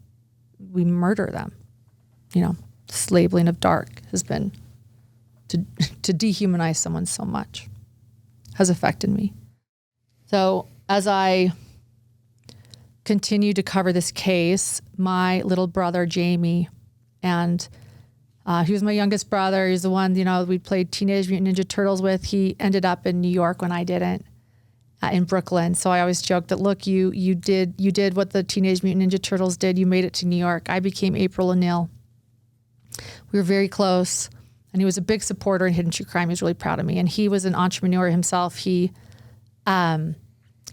we murder them. This labeling of dark has been to dehumanize someone so much, has affected me. So as I continued to cover this case, my little brother, Jamie, and he was my youngest brother. He's the one, we played Teenage Mutant Ninja Turtles with. He ended up in New York when I didn't, in Brooklyn. So I always joked that, look, you did what the Teenage Mutant Ninja Turtles did. You made it to New York. I became April O'Neil. We were very close, and he was a big supporter in Hidden True Crime. He was really proud of me, and he was an entrepreneur himself. He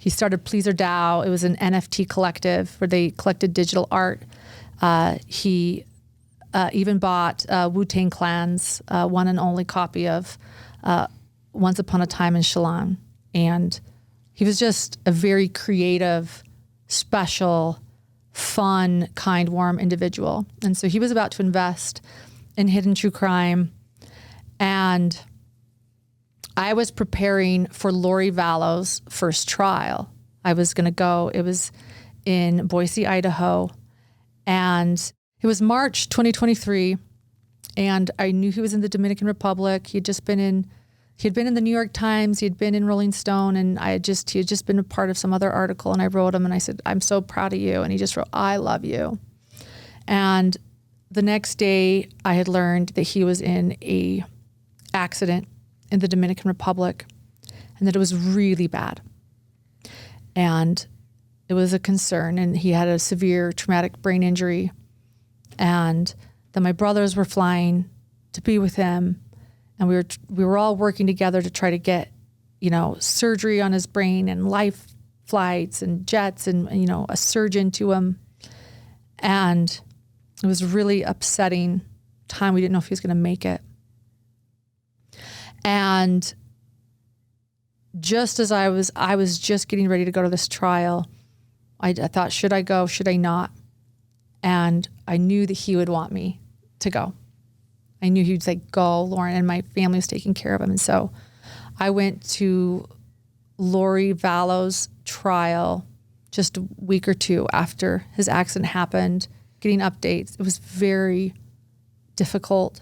started Pleaser DAO. It was an NFT collective where they collected digital art. He even bought Wu-Tang Clan's one and only copy of Once Upon a Time in Shalom. And he was just a very creative, special, fun, kind, warm individual. And so he was about to invest in Hidden True Crime. And I was preparing for Lori Vallow's first trial. I was going to go. It was in Boise, Idaho. And it was March 2023. And I knew he was in the Dominican Republic. He had been in the New York Times. He had been in Rolling Stone. And he had just been a part of some other article. And I wrote him and I said, I'm so proud of you. And he just wrote, I love you. And the next day I had learned that he was in a accident in the Dominican Republic and that it was really bad. And it was a concern, and he had a severe traumatic brain injury, and then my brothers were flying to be with him, and we were all working together to try to get, surgery on his brain and life flights and jets and, a surgeon to him. And it was a really upsetting time. We didn't know if he was going to make it. And just as I was just getting ready to go to this trial, I thought, should I go? Should I not? And I knew that he would want me to go. I knew he'd say, go, Lauren, and my family was taking care of him. And so I went to Lori Vallow's trial just a week or two after his accident happened, getting updates. It was very difficult.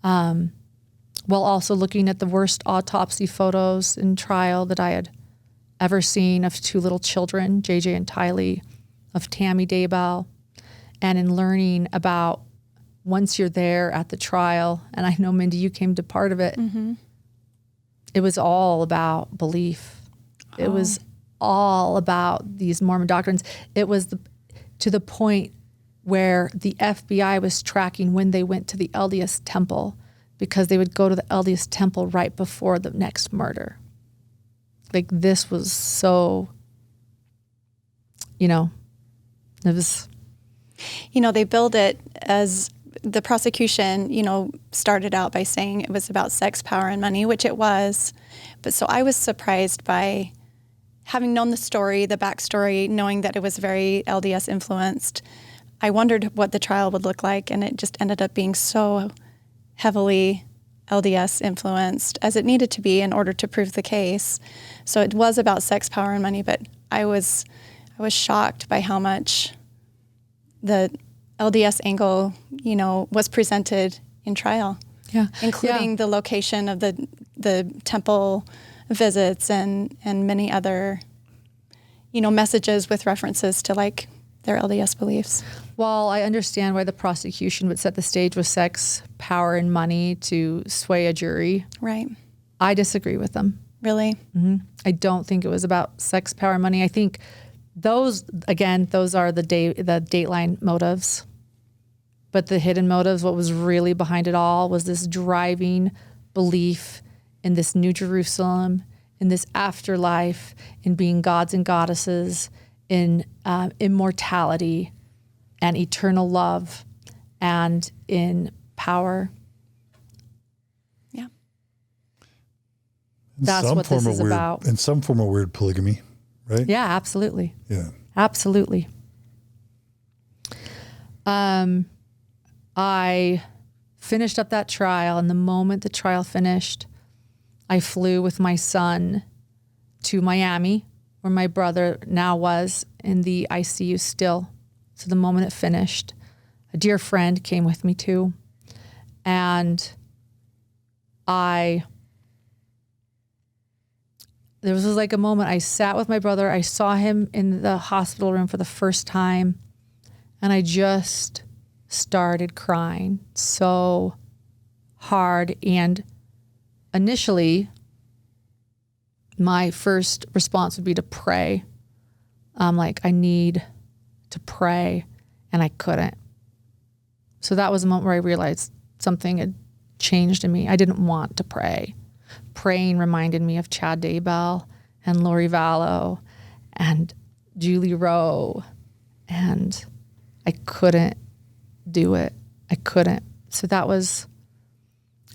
While also looking at the worst autopsy photos in trial that I had ever seen of two little children, JJ and Tylee, of Tammy Daybell, and in learning about once you're there at the trial, and I know, Mindy, you came to part of it, It was all about belief. Oh. It was all about these Mormon doctrines. It was to the point where the FBI was tracking when they went to the LDS temple, because they would go to the LDS temple right before the next murder. Like, this was so, it was. They billed it as the prosecution, started out by saying it was about sex, power, and money, which it was. But so I was surprised by having known the story, the backstory, knowing that it was very LDS influenced. I wondered what the trial would look like, and it just ended up being so heavily LDS influenced, as it needed to be in order to prove the case. So it was about sex, power, and money, but I was shocked by how much the LDS angle, was presented in trial. Yeah. Including the location of the temple visits and many other, messages with references to their LDS beliefs. Well, I understand why the prosecution would set the stage with sex, power, and money to sway a jury. Right. I disagree with them. Really? Mm-hmm. I don't think it was about sex, power, and money. I think those are the Dateline motives. But the hidden motives, what was really behind it all, was this driving belief in this New Jerusalem, in this afterlife, in being gods and goddesses, in immortality and eternal love, and in power. Yeah. That's what this is about. In some form of weird polygamy, right? Yeah, absolutely. Yeah. Absolutely. I finished up that trial, and the moment the trial finished, I flew with my son to Miami, where my brother now was in the ICU still. So the moment it finished, a dear friend came with me too. And I there was like a moment I sat with my brother. I saw him in the hospital room for the first time, and I just started crying so hard. And initially, my first response would be to pray. I'm like, I need to pray, and I couldn't. So that was a moment where I realized something had changed in me. I didn't want to pray. Praying reminded me of Chad Daybell and Lori Vallow and Julie Rowe, and I couldn't do it. I couldn't. So that was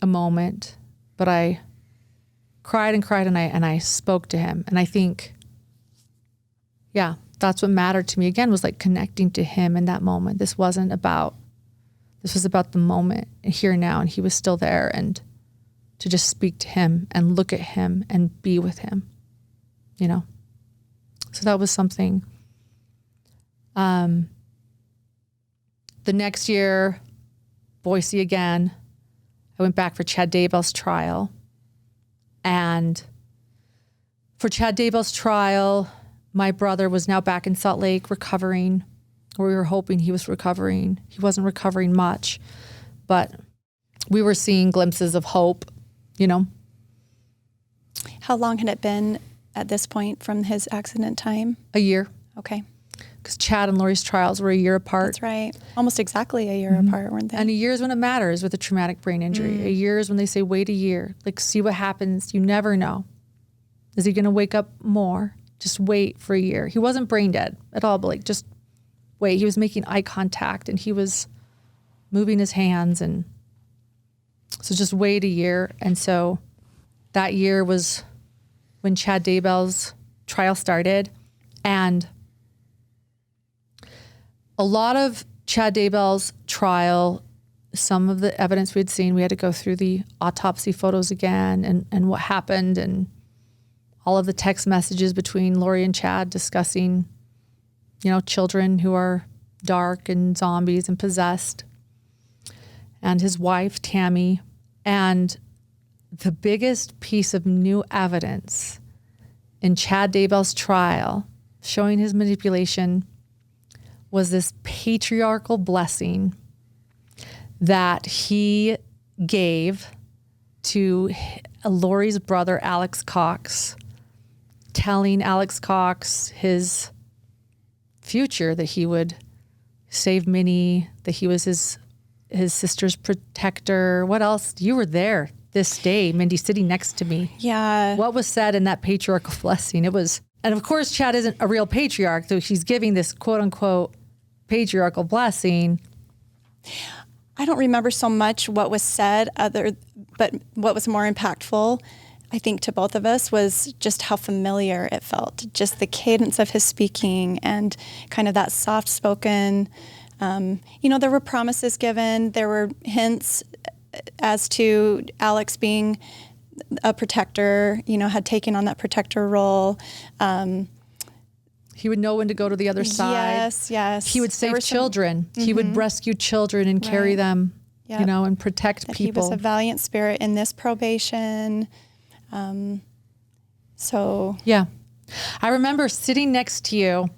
a moment, but I cried and cried, and I spoke to him. And I think, yeah, that's what mattered to me again, was like connecting to him in that moment. This was about the moment here and now, and he was still there, and to just speak to him and look at him and be with him, you know? So that was something. The next year, Boise again, I went back for Chad Daybell's trial. And for Chad Daybell's trial, my brother was now back in Salt Lake recovering, or we were hoping he was recovering. He wasn't recovering much, but we were seeing glimpses of hope, you know. How long had it been at this point from his accident time? A year. Okay. Because Chad and Lori's trials were a year apart. That's right. Almost exactly a year apart, weren't they? And a year is when it matters with a traumatic brain injury. A year is when they say, wait a year. Like, see what happens. You never know. Is he going to wake up more? Just wait for a year. He wasn't brain dead at all, but like, just wait. He was making eye contact, and he was moving his hands. And so just wait a year. And so that year was when Chad Daybell's trial started. And a lot of Chad Daybell's trial, some of the evidence we had seen, we had to go through the autopsy photos again and what happened, and all of the text messages between Lori and Chad discussing, you know, children who are dark and zombies and possessed, and his wife, Tammy. And the biggest piece of new evidence in Chad Daybell's trial showing his manipulation was this patriarchal blessing that he gave to Lori's brother, Alex Cox, telling Alex Cox his future, that he would save Minnie, that he was his sister's protector. What else? You were there this day, Mindy, sitting next to me. Yeah. What was said in that patriarchal blessing? It was, and of course, Chad isn't a real patriarch, so she's giving this quote unquote patriarchal blessing. I don't remember so much what was said, but what was more impactful, I think, to both of us was just how familiar it felt. Just the cadence of his speaking and kind of that soft-spoken. You know, there were promises given. There were hints as to Alex being a protector, you know, had taken on that protector role. He would know when to go to the other side. Yes, yes. He would save children. He would rescue children and carry them, you know, and protect people. He was a valiant spirit in this probation. Yeah. I remember sitting next to you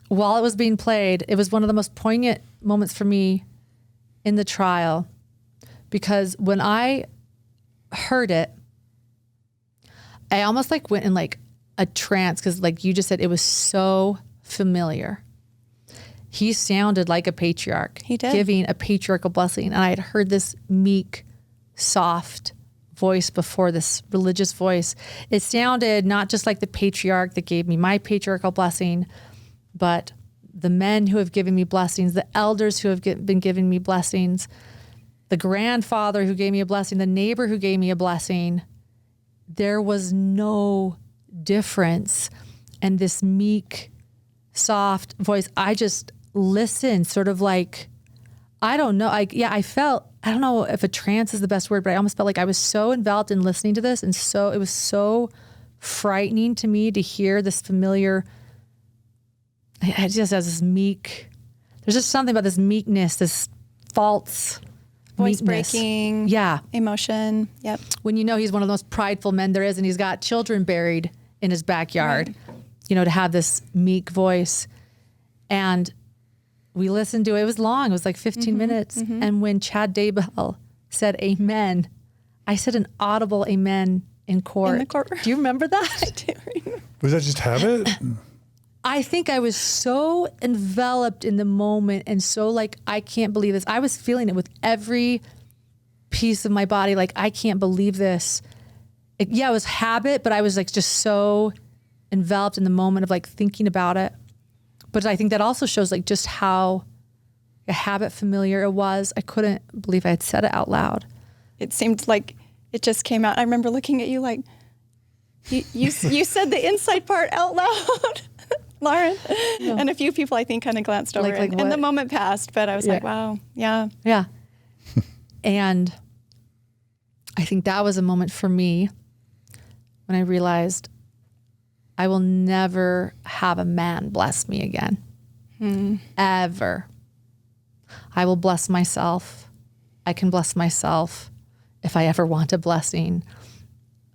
while it was being played. It was one of the most poignant moments for me in the trial, because when I heard it, I almost like went in like a trance, because like you just said, it was so familiar. He sounded like a patriarch. He did. Giving a patriarchal blessing. And I had heard this meek, soft voice before, this religious voice. It sounded not just like the patriarch that gave me my patriarchal blessing, but the men who have given me blessings, the elders who have been giving me blessings, the grandfather who gave me a blessing, the neighbor who gave me a blessing. There was no difference. And this meek, soft voice, I just listened, sort of like, I don't know. I felt, I don't know if a trance is the best word, but I almost felt like I was so enveloped in listening to this. And so it was so frightening to me to hear this familiar, it just has this meek, there's just something about this meekness, this false Voice meekness. breaking. Yeah. Emotion. Yep. When you know he's one of the most prideful men there is, and he's got children buried in his backyard, to have this meek voice. And we listened to it. It was long. It was like 15 minutes. And when Chad Daybell said amen, I said an audible amen in court. In the courtroom. Do you remember that? I do remember. Was that just habit? I think I was so enveloped in the moment and so like, I can't believe this. I was feeling it with every piece of my body. Like, I can't believe this. It was habit, but I was like just so enveloped in the moment of like thinking about it. But I think that also shows like just how a habit familiar it was. I couldn't believe I had said it out loud. It seemed like it just came out. I remember looking at you like, you said the inside part out loud, Lauren. Yeah. And a few people I think kind of glanced over it. And the moment passed, but I was like, wow, yeah. Yeah. And I think that was a moment for me when I realized I will never have a man bless me again. Ever. I will bless myself. I can bless myself if I ever want a blessing.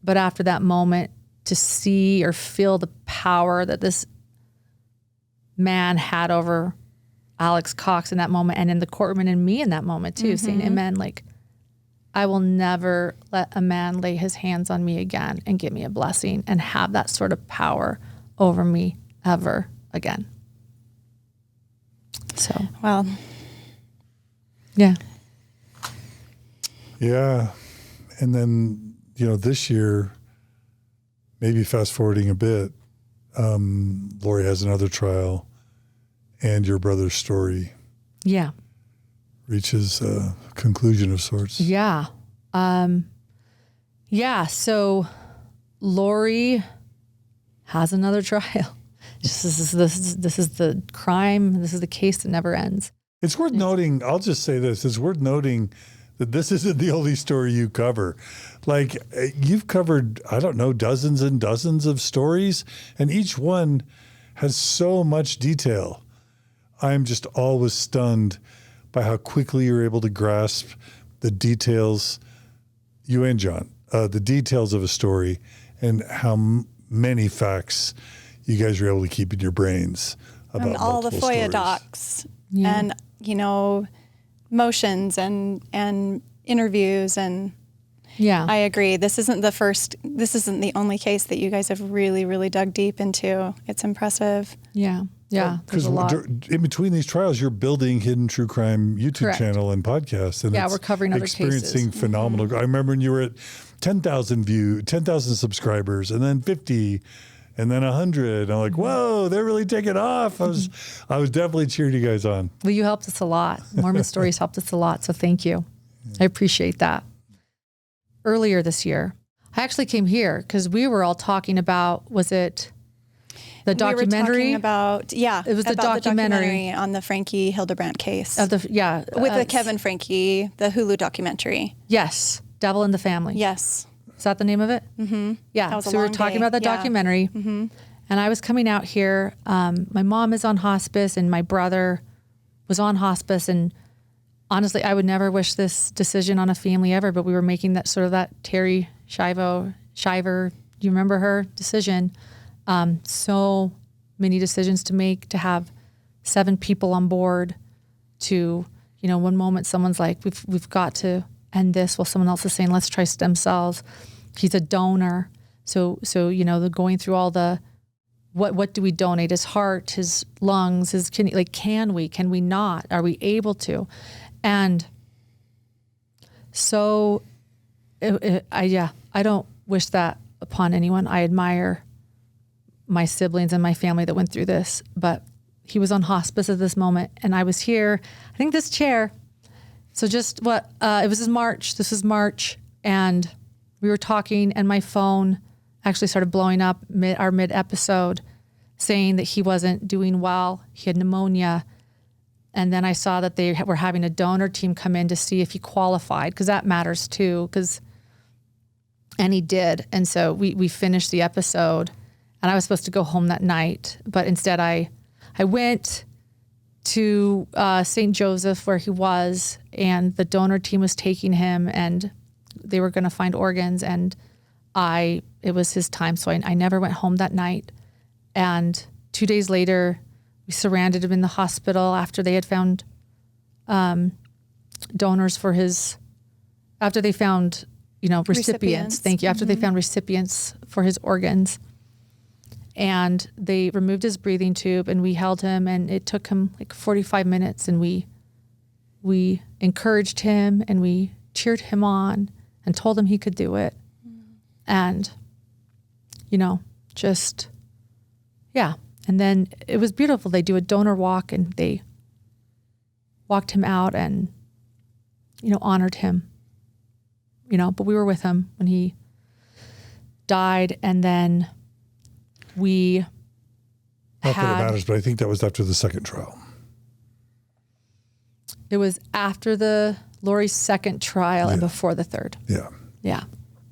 But after that moment, to see or feel the power that this man had over Alex Cox in that moment, and in the courtroom, and in me in that moment too, saying amen, like, I will never let a man lay his hands on me again and give me a blessing and have that sort of power over me ever again. So, wow. Yeah. Yeah. And then, this year, maybe fast forwarding a bit, Lori has another trial, and your brother's story reaches a conclusion of sorts. Yeah. So Lori has another trial. This is the crime. This is the case that never ends. It's worth noting, I'll just say this, it's worth noting that this isn't the only story you cover. Like, you've covered, I don't know, dozens and dozens of stories, and each one has so much detail. I'm just always stunned by how quickly you're able to grasp the details, you and John, the details of a story, and how many facts you guys are able to keep in your brains about and all the FOIA stories. docs and, motions and interviews. And I agree. This isn't the only case that you guys have really, really dug deep into. It's impressive. Yeah. Yeah. Because in between these trials, you're building Hidden True Crime YouTube channel and podcast. And we're covering other cases. Experiencing phenomenal. I remember when you were at 10,000 subscribers, and then 50, and then 100. I'm like, whoa, they're really taking off. I was definitely cheering you guys on. Well, you helped us a lot. Mormon Stories helped us a lot. So thank you. I appreciate that. Earlier this year, I actually came here because we were all talking about, was it the documentary? We were talking about, it was the documentary on the Frankie Hildebrandt case. With the Kevin Frankie, the Hulu documentary. Yes. Devil in the Family. Yes. Is that the name of it? Mm-hmm. Yeah. So we were talking about that documentary. Mm-hmm. And I was coming out here. My mom is on hospice and my brother was on hospice. And honestly, I would never wish this decision on a family ever, but we were making that Terry Shiver, do you remember her decision? So many decisions to make, to have 7 people on board, to, one moment someone's like, we've got to end this, while someone else is saying, let's try stem cells. He's a donor. So, the going through all the, what do we donate? His heart, his lungs, his kidney, like, can we not? Are we able to? And so I don't wish that upon anyone. I admire my siblings and my family that went through this, but he was on hospice at this moment, and I was here, I think this chair. So just it was This was March, and we were talking, and my phone actually started blowing up mid episode, saying that he wasn't doing well. He had pneumonia. And then I saw that they were having a donor team come in to see if he qualified, because that matters too. And he did. And so we finished the episode, and I was supposed to go home that night, but instead I went to St. Joseph where he was, and the donor team was taking him, and they were going to find organs, and it was his time. So I never went home that night. And 2 days later, we surrounded him in the hospital after they had found donors for after they found, recipients. Thank you. After they found recipients for his organs. And they removed his breathing tube, and we held him, and it took him like 45 minutes, and we encouraged him, and we cheered him on and told him he could do it. And, And then it was beautiful. They do a donor walk, and they walked him out and, honored him, but we were with him when he died. And then we Not that it matters, but I think that was after the second trial. It was after the Lori's second trial and before the third. Yeah. Yeah.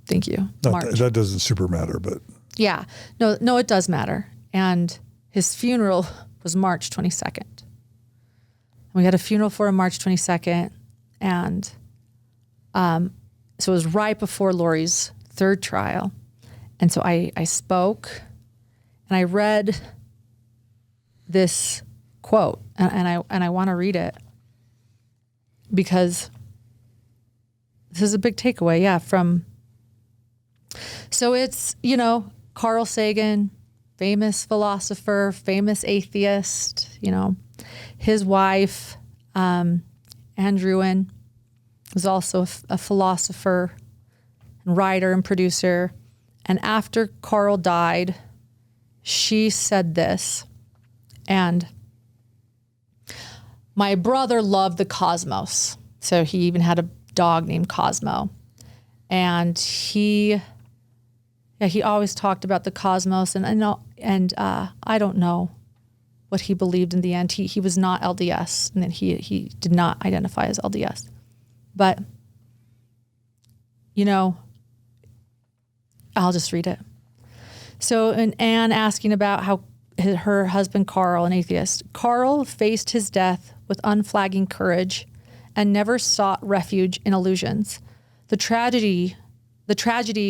Thank you. That doesn't super matter, but. Yeah. No, it does matter. And his funeral was March 22nd. And we had a funeral for him March 22nd. And so it was right before Lori's third trial. And so I spoke and I read this quote, and I want to read it because this is a big takeaway. Yeah. So it's, Carl Sagan, famous philosopher, famous atheist, his wife, Andrewen, was also a philosopher and writer and producer. And after Carl died, she said this, and my brother loved the cosmos. So he even had a dog named Cosmo. And he always talked about the cosmos, and I don't know what he believed in the end. He was not LDS, and then he did not identify as LDS. But, I'll just read it. So, and Anne asking about how her husband Carl, an atheist, Carl faced his death with unflagging courage and never sought refuge in illusions. The tragedy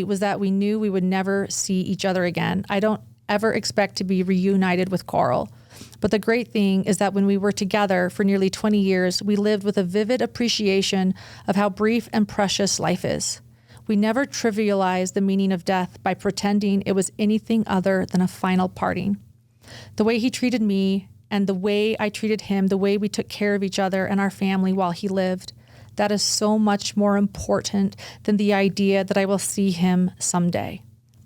was that we knew we would never see each other again. I don't ever expect to be reunited with Carl. But the great thing is that when we were together for nearly 20 years, we lived with a vivid appreciation of how brief and precious life is. We never trivialized the meaning of death by pretending it was anything other than a final parting. The way he treated me and the way I treated him, the way we took care of each other and our family while he lived, that is so much more important than the idea that I will see him someday.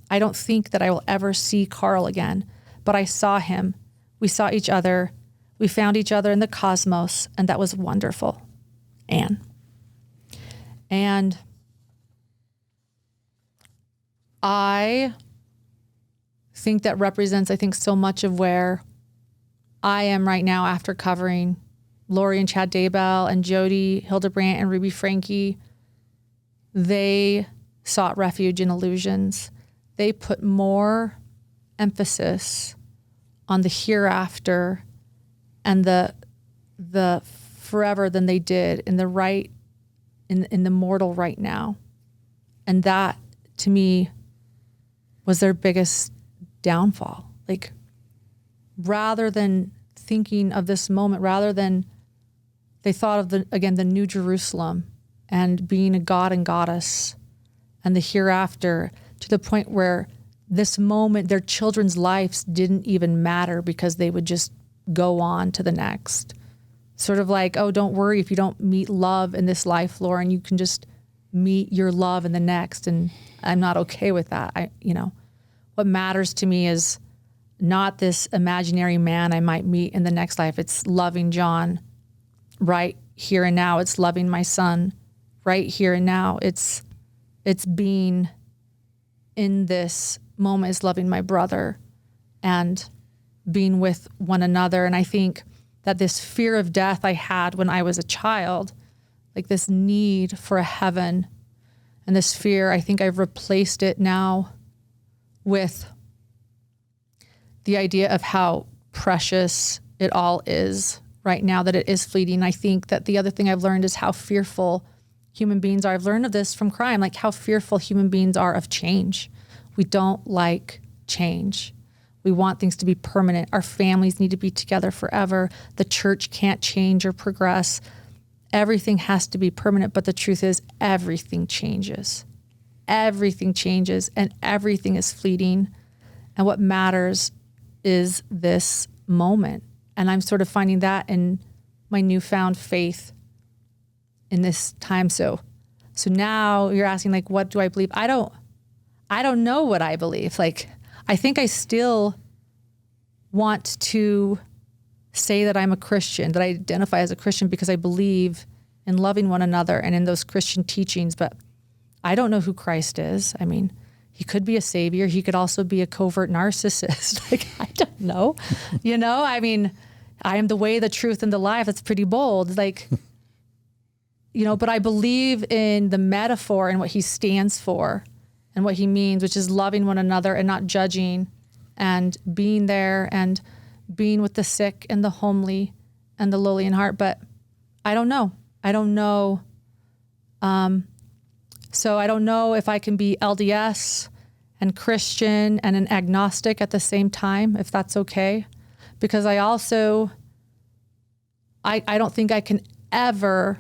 I don't think that I will ever see Carl again, but I saw him. We saw each other. We found each other in the cosmos, and that was wonderful. Anne. And I think that represents, so much of where I am right now after covering Lori and Chad Daybell and Jody Hildebrandt and Ruby Franke. They sought refuge in illusions. They put more emphasis on the hereafter and the forever than they did in the mortal right now. And that, to me, was their biggest downfall. Like, rather than thinking of this moment, rather than they thought of the New Jerusalem and being a god and goddess and the hereafter, to the point where this moment, their children's lives didn't even matter because they would just go on to the next. Sort of like, oh, don't worry if you don't meet love in this life, Lauren, you can just meet your love in the next. And I'm not okay with that. What matters to me is not this imaginary man I might meet in the next life. It's loving John right here and now. It's loving my son right here and now. It's being in this moment, is loving my brother and being with one another. And I think that this fear of death I had when I was a child, like this need for a heaven and this fear, I think I've replaced it now with the idea of how precious it all is right now, that it is fleeting. I think that the other thing I've learned is how fearful human beings are. I've learned of this from crime, like how fearful human beings are of change. We don't like change. We want things to be permanent. Our families need to be together forever. The church can't change or progress. Everything has to be permanent. But the truth is, everything changes. Everything changes, and everything is fleeting. And what matters is this moment. And I'm sort of finding that in my newfound faith in this time. So now you're asking, like, what do I believe? I don't know what I believe. Like, I think I still want to say that I'm a Christian, that I identify as a Christian because I believe in loving one another and in those Christian teachings. But I don't know who Christ is. I mean, he could be a savior. He could also be a covert narcissist. Like, I don't know. I mean, I am the way, the truth, and the life. That's pretty bold. Like, but I believe in the metaphor and what he stands for and what he means, which is loving one another and not judging, and being there and being with the sick and the homely and the lowly in heart. But I don't know. So I don't know if I can be LDS and Christian and an agnostic at the same time, if that's okay. Because I also, I don't think I can ever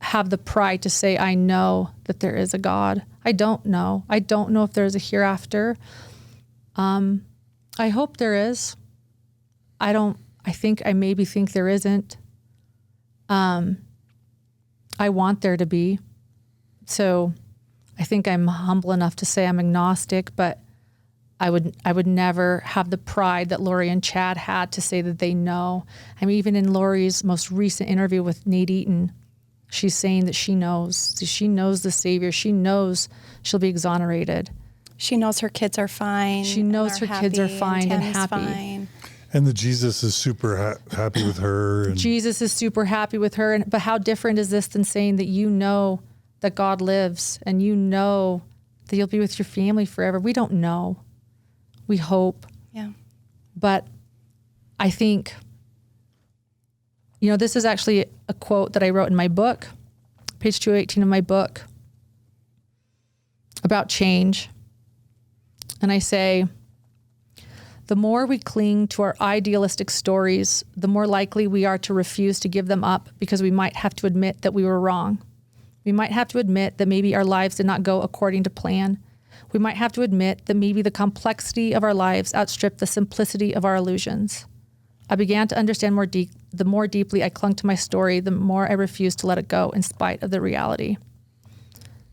have the pride to say I know that there is a God. I don't know. I don't know if there's a hereafter. I hope there is. I maybe think there isn't. I want there to be. So I think I'm humble enough to say I'm agnostic, but I would never have the pride that Lori and Chad had to say that they know. I mean, even in Lori's most recent interview with Nate Eaton, she's saying that she knows the Savior. She knows she'll be exonerated. She knows her kids are fine. She knows her kids are fine and happy. Fine. And the Jesus is super happy with her. And Jesus is super happy with her. But how different is this than saying that you know that God lives and you know that you'll be with your family forever? We don't know. We hope. Yeah. But I think, this is actually a quote that I wrote in my book, page 218 of my book, about change. And I say, the more we cling to our idealistic stories, the more likely we are to refuse to give them up, because we might have to admit that we were wrong. We might have to admit that maybe our lives did not go according to plan. We might have to admit that maybe the complexity of our lives outstripped the simplicity of our illusions. I began to understand the more deeply I clung to my story, the more I refused to let it go in spite of the reality.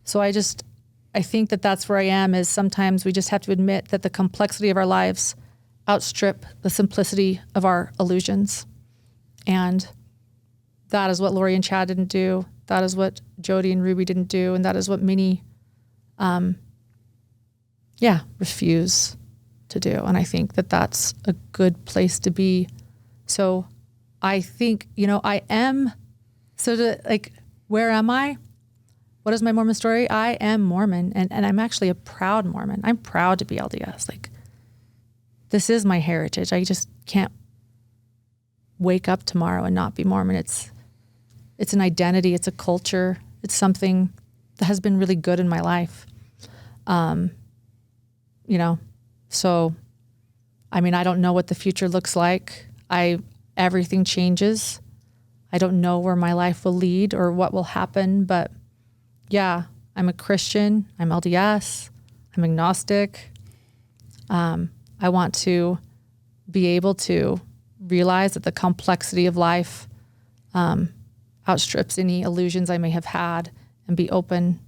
So I think that that's where I am, is sometimes we just have to admit that the complexity of our lives outstrip the simplicity of our illusions. And that is what Lori and Chad didn't do. That is what Jody and Ruby didn't do. And that is what many, refuse to do. And I think that that's a good place to be. So I think, I am, where am I? What is my Mormon story? I am Mormon, and I'm actually a proud Mormon. I'm proud to be LDS. This is my heritage. I just can't wake up tomorrow and not be Mormon. It's an identity. It's a culture. It's something that has been really good in my life. So, I mean, I don't know what the future looks like. Everything changes. I don't know where my life will lead or what will happen, but yeah, I'm a Christian. I'm LDS. I'm agnostic. I want to be able to realize that the complexity of life outstrips any illusions I may have had, and be open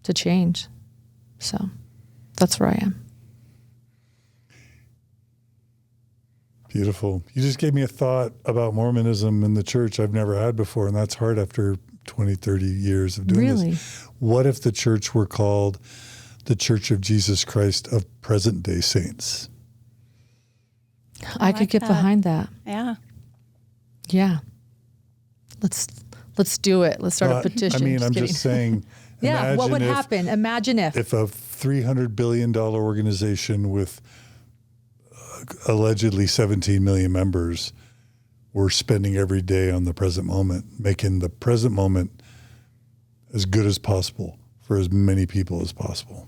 to change. So that's where I am. Beautiful. You just gave me a thought about Mormonism and the church I've never had before, and that's hard after 20, 30 years of doing this. What if the church were called the Church of Jesus Christ of present-day saints? I could get behind that. Yeah. Yeah. Let's do it. Let's start a petition. I mean, I'm just saying. Yeah, what would happen? Imagine if a $300 billion organization with allegedly 17 million members we're spending every day on the present moment, making the present moment as good as possible for as many people as possible.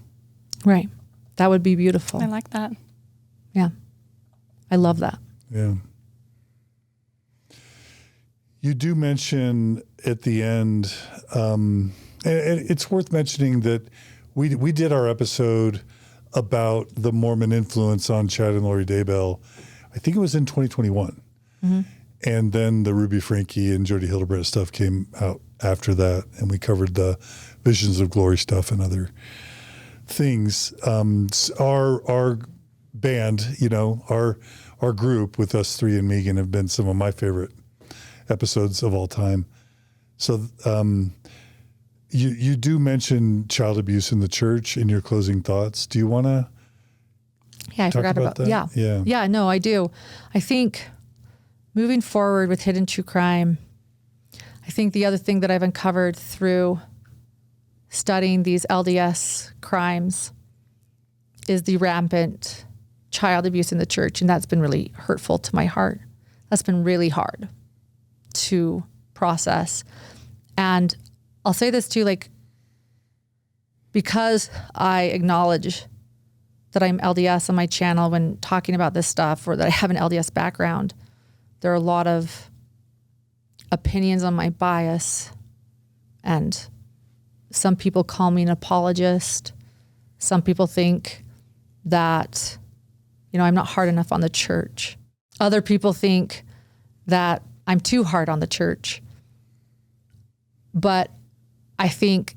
Right. That would be beautiful. I like that. Yeah. I love that. Yeah. You do mention at the end, and it's worth mentioning that we did our episode about the Mormon influence on Chad and Lori Daybell. I think it was in 2021. Mm-hmm. And then the Ruby Franke and Jody Hildebrandt stuff came out after that, and we covered the Visions of Glory stuff and other things. Our band, our group with us three and Megan have been some of my favorite episodes of all time. So you do mention child abuse in the church in your closing thoughts. Do you want to I forgot about that? Yeah. Yeah, no, I do. I think moving forward with Hidden True Crime, I think the other thing that I've uncovered through studying these LDS crimes is the rampant child abuse in the church. And that's been really hurtful to my heart. That's been really hard to process. And I'll say this too, because I acknowledge that I'm LDS on my channel when talking about this stuff, or that I have an LDS background, there are a lot of opinions on my bias, and some people call me an apologist. Some people think that, I'm not hard enough on the church. Other people think that I'm too hard on the church. But I think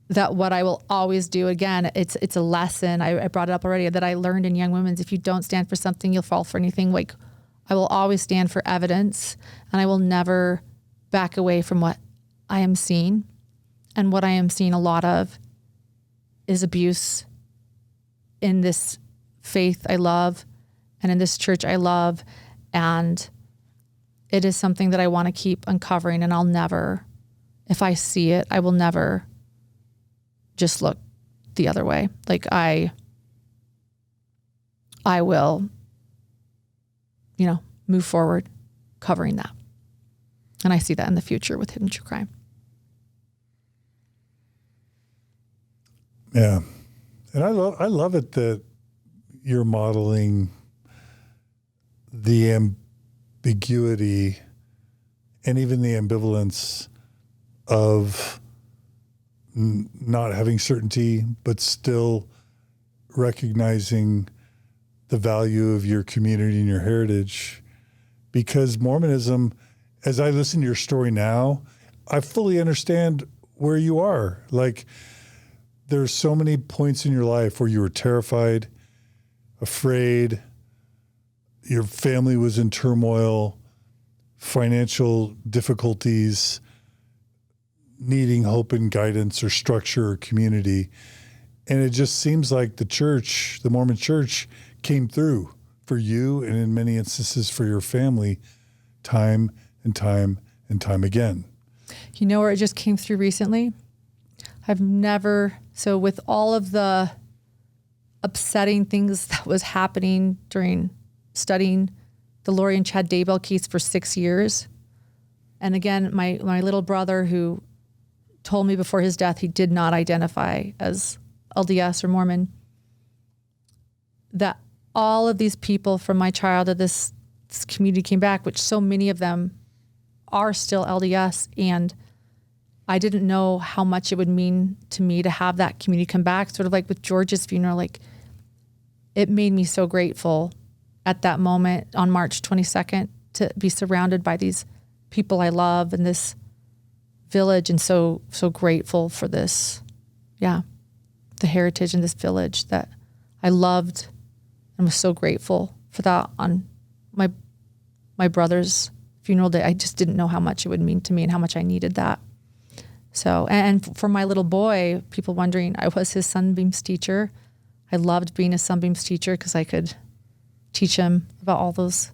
that what I will always do, again, it's a lesson. I brought it up already that I learned in Young Women's. If you don't stand for something, you'll fall for anything. I will always stand for evidence, and I will never back away from what I am seeing. And what I am seeing a lot of is abuse in this faith I love and in this church I love. And it is something that I want to keep uncovering, and I'll never, if I see it, I will never just look the other way. I will, move forward covering that. And I see that in the future with Hidden True Crime. Yeah. And I love it that you're modeling the ambiguity and even the ambivalence of not having certainty, but still recognizing the value of your community and your heritage. Because Mormonism, as I listen to your story now, I fully understand where you are. There's so many points in your life where you were terrified, afraid, your family was in turmoil, financial difficulties, needing hope and guidance or structure or community. And it just seems like the church, the Mormon church, came through for you, and in many instances for your family, time and time and time again. You know where it just came through recently? So with all of the upsetting things that was happening during studying the Lori and Chad Daybell case for 6 years. And again, my little brother, who told me before his death he did not identify as LDS or Mormon, that all of these people from my childhood, this community came back, which so many of them are still LDS. And I didn't know how much it would mean to me to have that community come back, sort of like with George's funeral. It made me so grateful at that moment on March 22nd to be surrounded by these people I love in this village, and so grateful for this, the heritage in this village that I loved, and was so grateful for that on my brother's funeral day. I just didn't know how much it would mean to me and how much I needed that. So, and for my little boy, people wondering, I was his Sunbeams teacher. I loved being a Sunbeams teacher because I could teach him about all those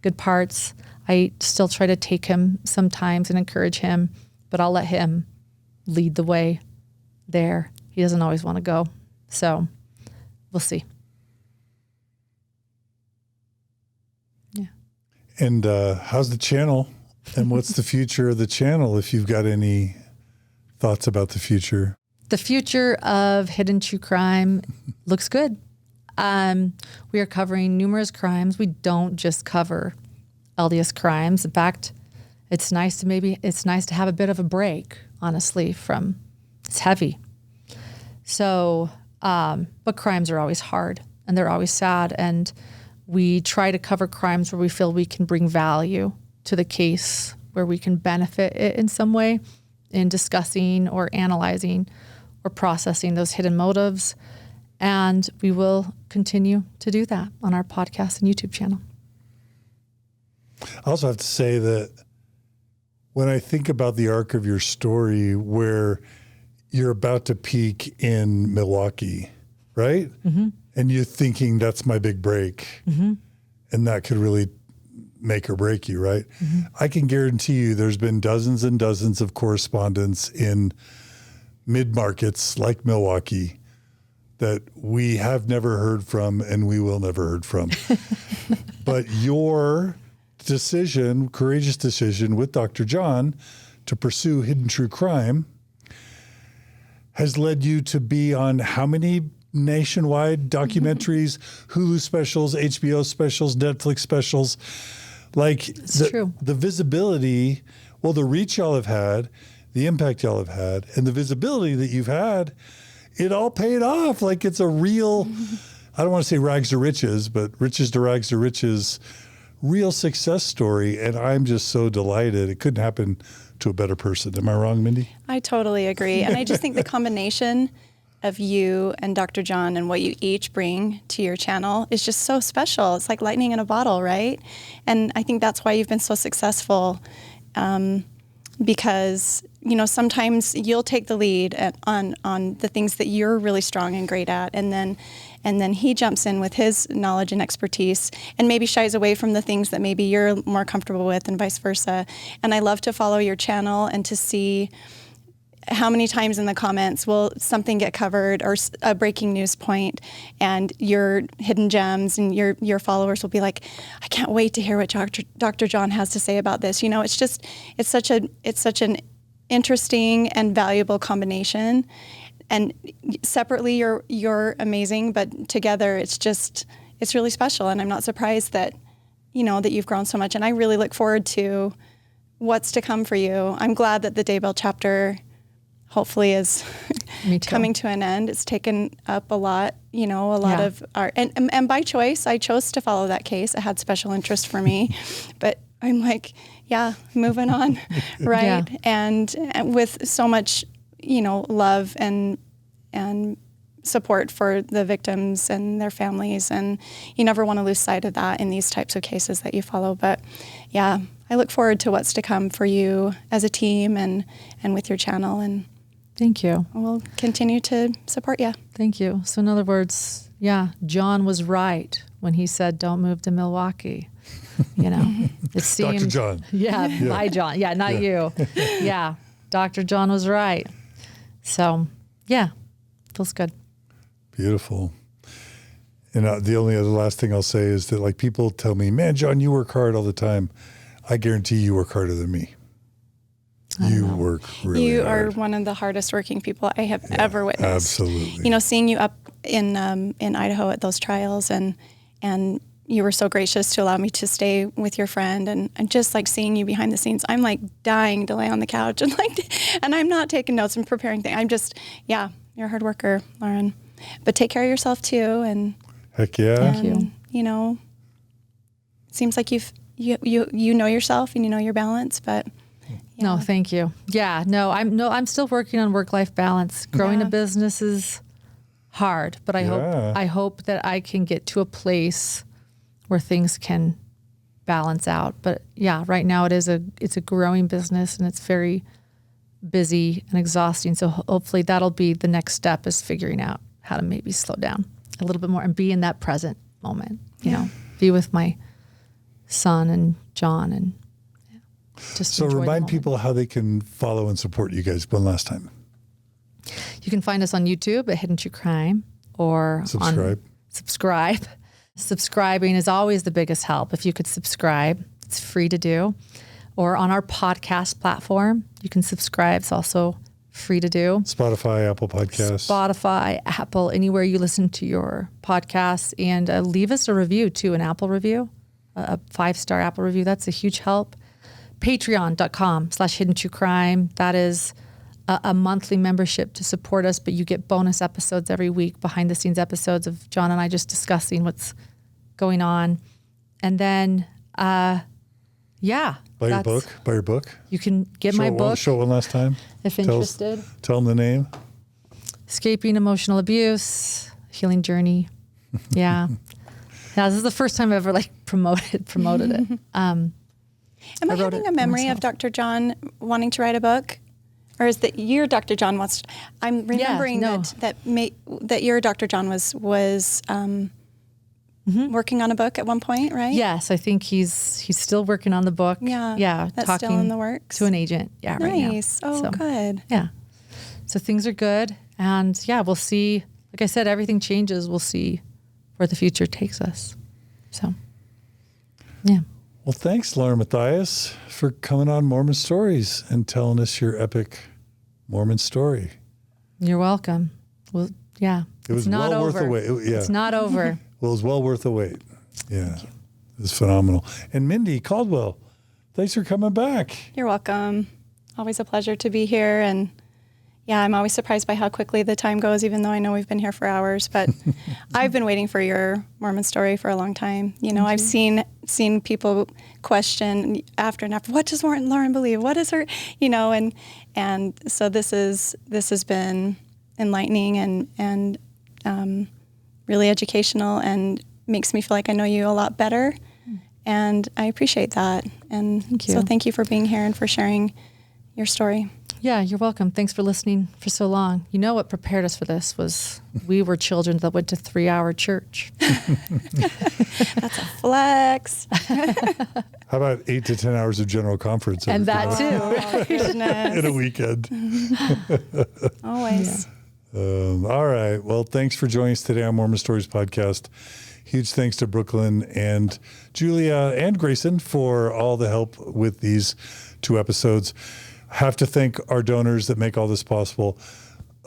good parts. I still try to take him sometimes and encourage him, but I'll let him lead the way there. He doesn't always want to go. So we'll see. Yeah. And how's the channel? And what's the future of the channel, if you've got any thoughts about the future? The future of Hidden True Crime looks good. We are covering numerous crimes. We don't just cover LDS crimes. In fact, it's nice to have a bit of a break, honestly, from it's heavy. So, but crimes are always hard and they're always sad. And we try to cover crimes where we feel we can bring value to the case, where we can benefit it in some way in discussing or analyzing or processing those hidden motives. And we will continue to do that on our podcast and YouTube channel. I also have to say that when I think about the arc of your story, where you're about to peak in Milwaukee, right? Mm-hmm. And you're thinking, that's my big break. Mm-hmm. And that could really make or break you, right? Mm-hmm. I can guarantee you there's been dozens and dozens of correspondents in mid-markets like Milwaukee that we have never heard from and we will never heard from. But your decision, courageous decision with Dr. John to pursue Hidden True Crime has led you to be on how many nationwide documentaries, Hulu specials, HBO specials, Netflix specials? Like the visibility, well, the reach y'all have had, the impact y'all have had, and the visibility that you've had, it all paid off. Like it's a real, I don't want to say rags to riches, but riches to rags to riches, real success story. And I'm just so delighted. It couldn't happen to a better person. Am I wrong, Mindy? I totally agree. And I just think the combination of you and Dr. John and what you each bring to your channel is just so special. It's like lightning in a bottle, right? And I think that's why you've been so successful, because, you know, sometimes you'll take the lead on the things that you're really strong and great at, and then he jumps in with his knowledge and expertise and maybe shies away from the things that maybe you're more comfortable with, and vice versa. And I love to follow your channel and to see how many times in the comments will something get covered or a breaking news point, and your hidden gems and your followers will be like, I can't wait to hear what Dr. John has to say about this. You know, it's such an interesting and valuable combination. And separately, you're amazing, but together, it's really special. And I'm not surprised that you've grown so much. And I really look forward to what's to come for you. I'm glad that the Daybell chapter hopefully is coming to an end. It's taken up a lot of our, and by choice, I chose to follow that case. It had special interest for me, but I'm like, moving on, right? Yeah. And with so much, love and support for the victims and their families, and you never want to lose sight of that in these types of cases that you follow. But yeah, I look forward to what's to come for you as a team and with your channel, and thank you. We'll continue to support you. Thank you. So in other words, John was right when he said, don't move to Milwaukee. It seemed, Dr. John. By John. Not you. Dr. John was right. So, feels good. Beautiful. And the only other last thing I'll say is that, like, people tell me, man, John, you work hard all the time. I guarantee you work harder than me. You work really hard. You are one of the hardest working people I have ever witnessed. Absolutely. Seeing you up in Idaho at those trials, and you were so gracious to allow me to stay with your friend, and just like seeing you behind the scenes, I'm like dying to lay on the couch and I'm not taking notes and preparing things. I'm just, you're a hard worker, Lauren. But take care of yourself too, and heck yeah. Thank you. It seems like you know yourself and you know your balance, but. No, thank you. I'm still working on work-life balance. Growing a business is hard, but I hope that I can get to a place where things can balance out. But right now it's a growing business, and it's very busy and exhausting. So hopefully that'll be the next step, is figuring out how to maybe slow down a little bit more and be in that present moment, be with my son and John, and just so remind people how they can follow and support you guys one last time. You can find us on YouTube at Hidden True Crime, or subscribe. Subscribing is always the biggest help. If you could subscribe, It's free to do. Or on our podcast platform, you can subscribe. It's also free to do. Spotify, Apple Podcasts. Spotify, Apple, anywhere you listen to your podcasts. And leave us a review too, an Apple review, a 5-star Apple review. That's a huge help. Patreon.com/Hidden True Crime. That is a monthly membership to support us, but you get bonus episodes every week, behind the scenes episodes of John and I just discussing what's going on. And then, Buy your book. You can get my book. Show it one last time. If interested. Tell them the name. Escaping Emotional Abuse, Healing Journey. Yeah. This is the first time I've ever promoted it. Am I having a memory of Dr. John wanting to write a book? Or is that your Dr. John wants to? I'm remembering that your Dr. John was working on a book at one point, right? Yes, I think he's still working on the book. Yeah. That's talking still in the works. To an agent. Yeah, right now. Nice. Oh, good. Yeah. So things are good. And we'll see. Like I said, everything changes. We'll see where the future takes us. So, yeah. Well, thanks, Lauren Matthias, for coming on Mormon Stories and telling us your epic Mormon story. You're welcome. Well, yeah. It was not well over. worth the wait. It's not over. Well, it was well worth the wait. Yeah. It was phenomenal. And Mindy Caldwell, thanks for coming back. You're welcome. Always a pleasure to be here. And I'm always surprised by how quickly the time goes, even though I know we've been here for hours. But I've been waiting for your Mormon story for a long time. I've seen people question after and after, what does Lauren believe? What is her, and so this has been enlightening and really educational, and makes me feel like I know you a lot better. And I appreciate that. And so thank you for being here and for sharing your story. Yeah, you're welcome. Thanks for listening for so long. What prepared us for this was we were children that went to 3-hour church. That's a flex. How about 8 to 10 hours of general conference? And that too. Oh, goodness. In a weekend. Always. All right. Well, thanks for joining us today on Mormon Stories Podcast. Huge thanks to Brooklyn and Julia and Grayson for all the help with these 2 episodes. Have to thank our donors that make all this possible.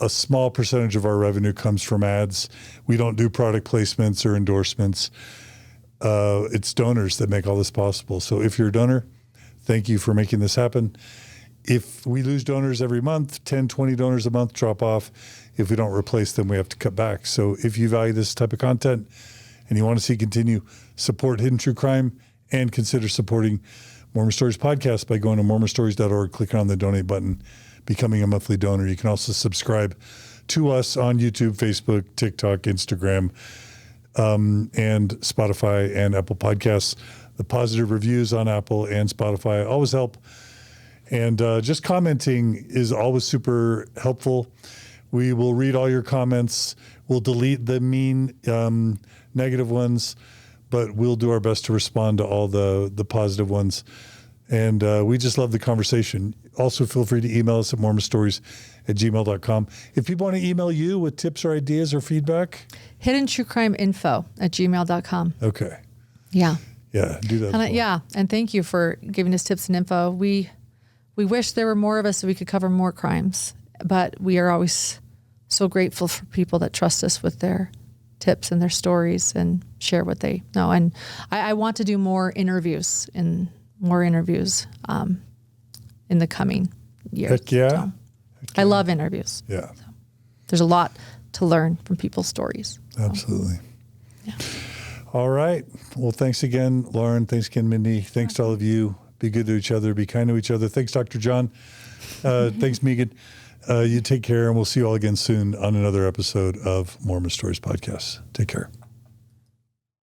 A small percentage of our revenue comes from ads. We don't do product placements or endorsements. It's donors that make all this possible. So if you're a donor, thank you for making this happen. If we lose donors every month, 10, 20 donors a month drop off. If we don't replace them, we have to cut back. So if you value this type of content and you want to see continue, support Hidden True Crime and consider supporting Mormon Stories Podcast by going to mormonstories.org, clicking on the donate button, becoming a monthly donor. You can also subscribe to us on YouTube, Facebook, TikTok, Instagram, and Spotify and Apple Podcasts. The positive reviews on Apple and Spotify always help. And just commenting is always super helpful. We will read all your comments. We'll delete the mean, negative ones, but we'll do our best to respond to all the positive ones. And we just love the conversation. Also, feel free to email us at mormonstories@gmail.com. If people want to email you with tips or ideas or feedback? hiddentruecrimeinfo@gmail.com. Okay. Yeah. Yeah, do that. And and thank you for giving us tips and info. We wish there were more of us so we could cover more crimes, but we are always so grateful for people that trust us with their tips and their stories and share what they know. And I want to do more interviews in the coming years. Heck yeah. So I love interviews. Yeah. So there's a lot to learn from people's stories. Absolutely. Yeah. All right. Well, thanks again, Lauren. Thanks again, Mindy. Thanks to all of you. Be good to each other. Be kind to each other. Thanks, Dr. John. Thanks, Megan. You take care, and we'll see you all again soon on another episode of Mormon Stories Podcast. Take care.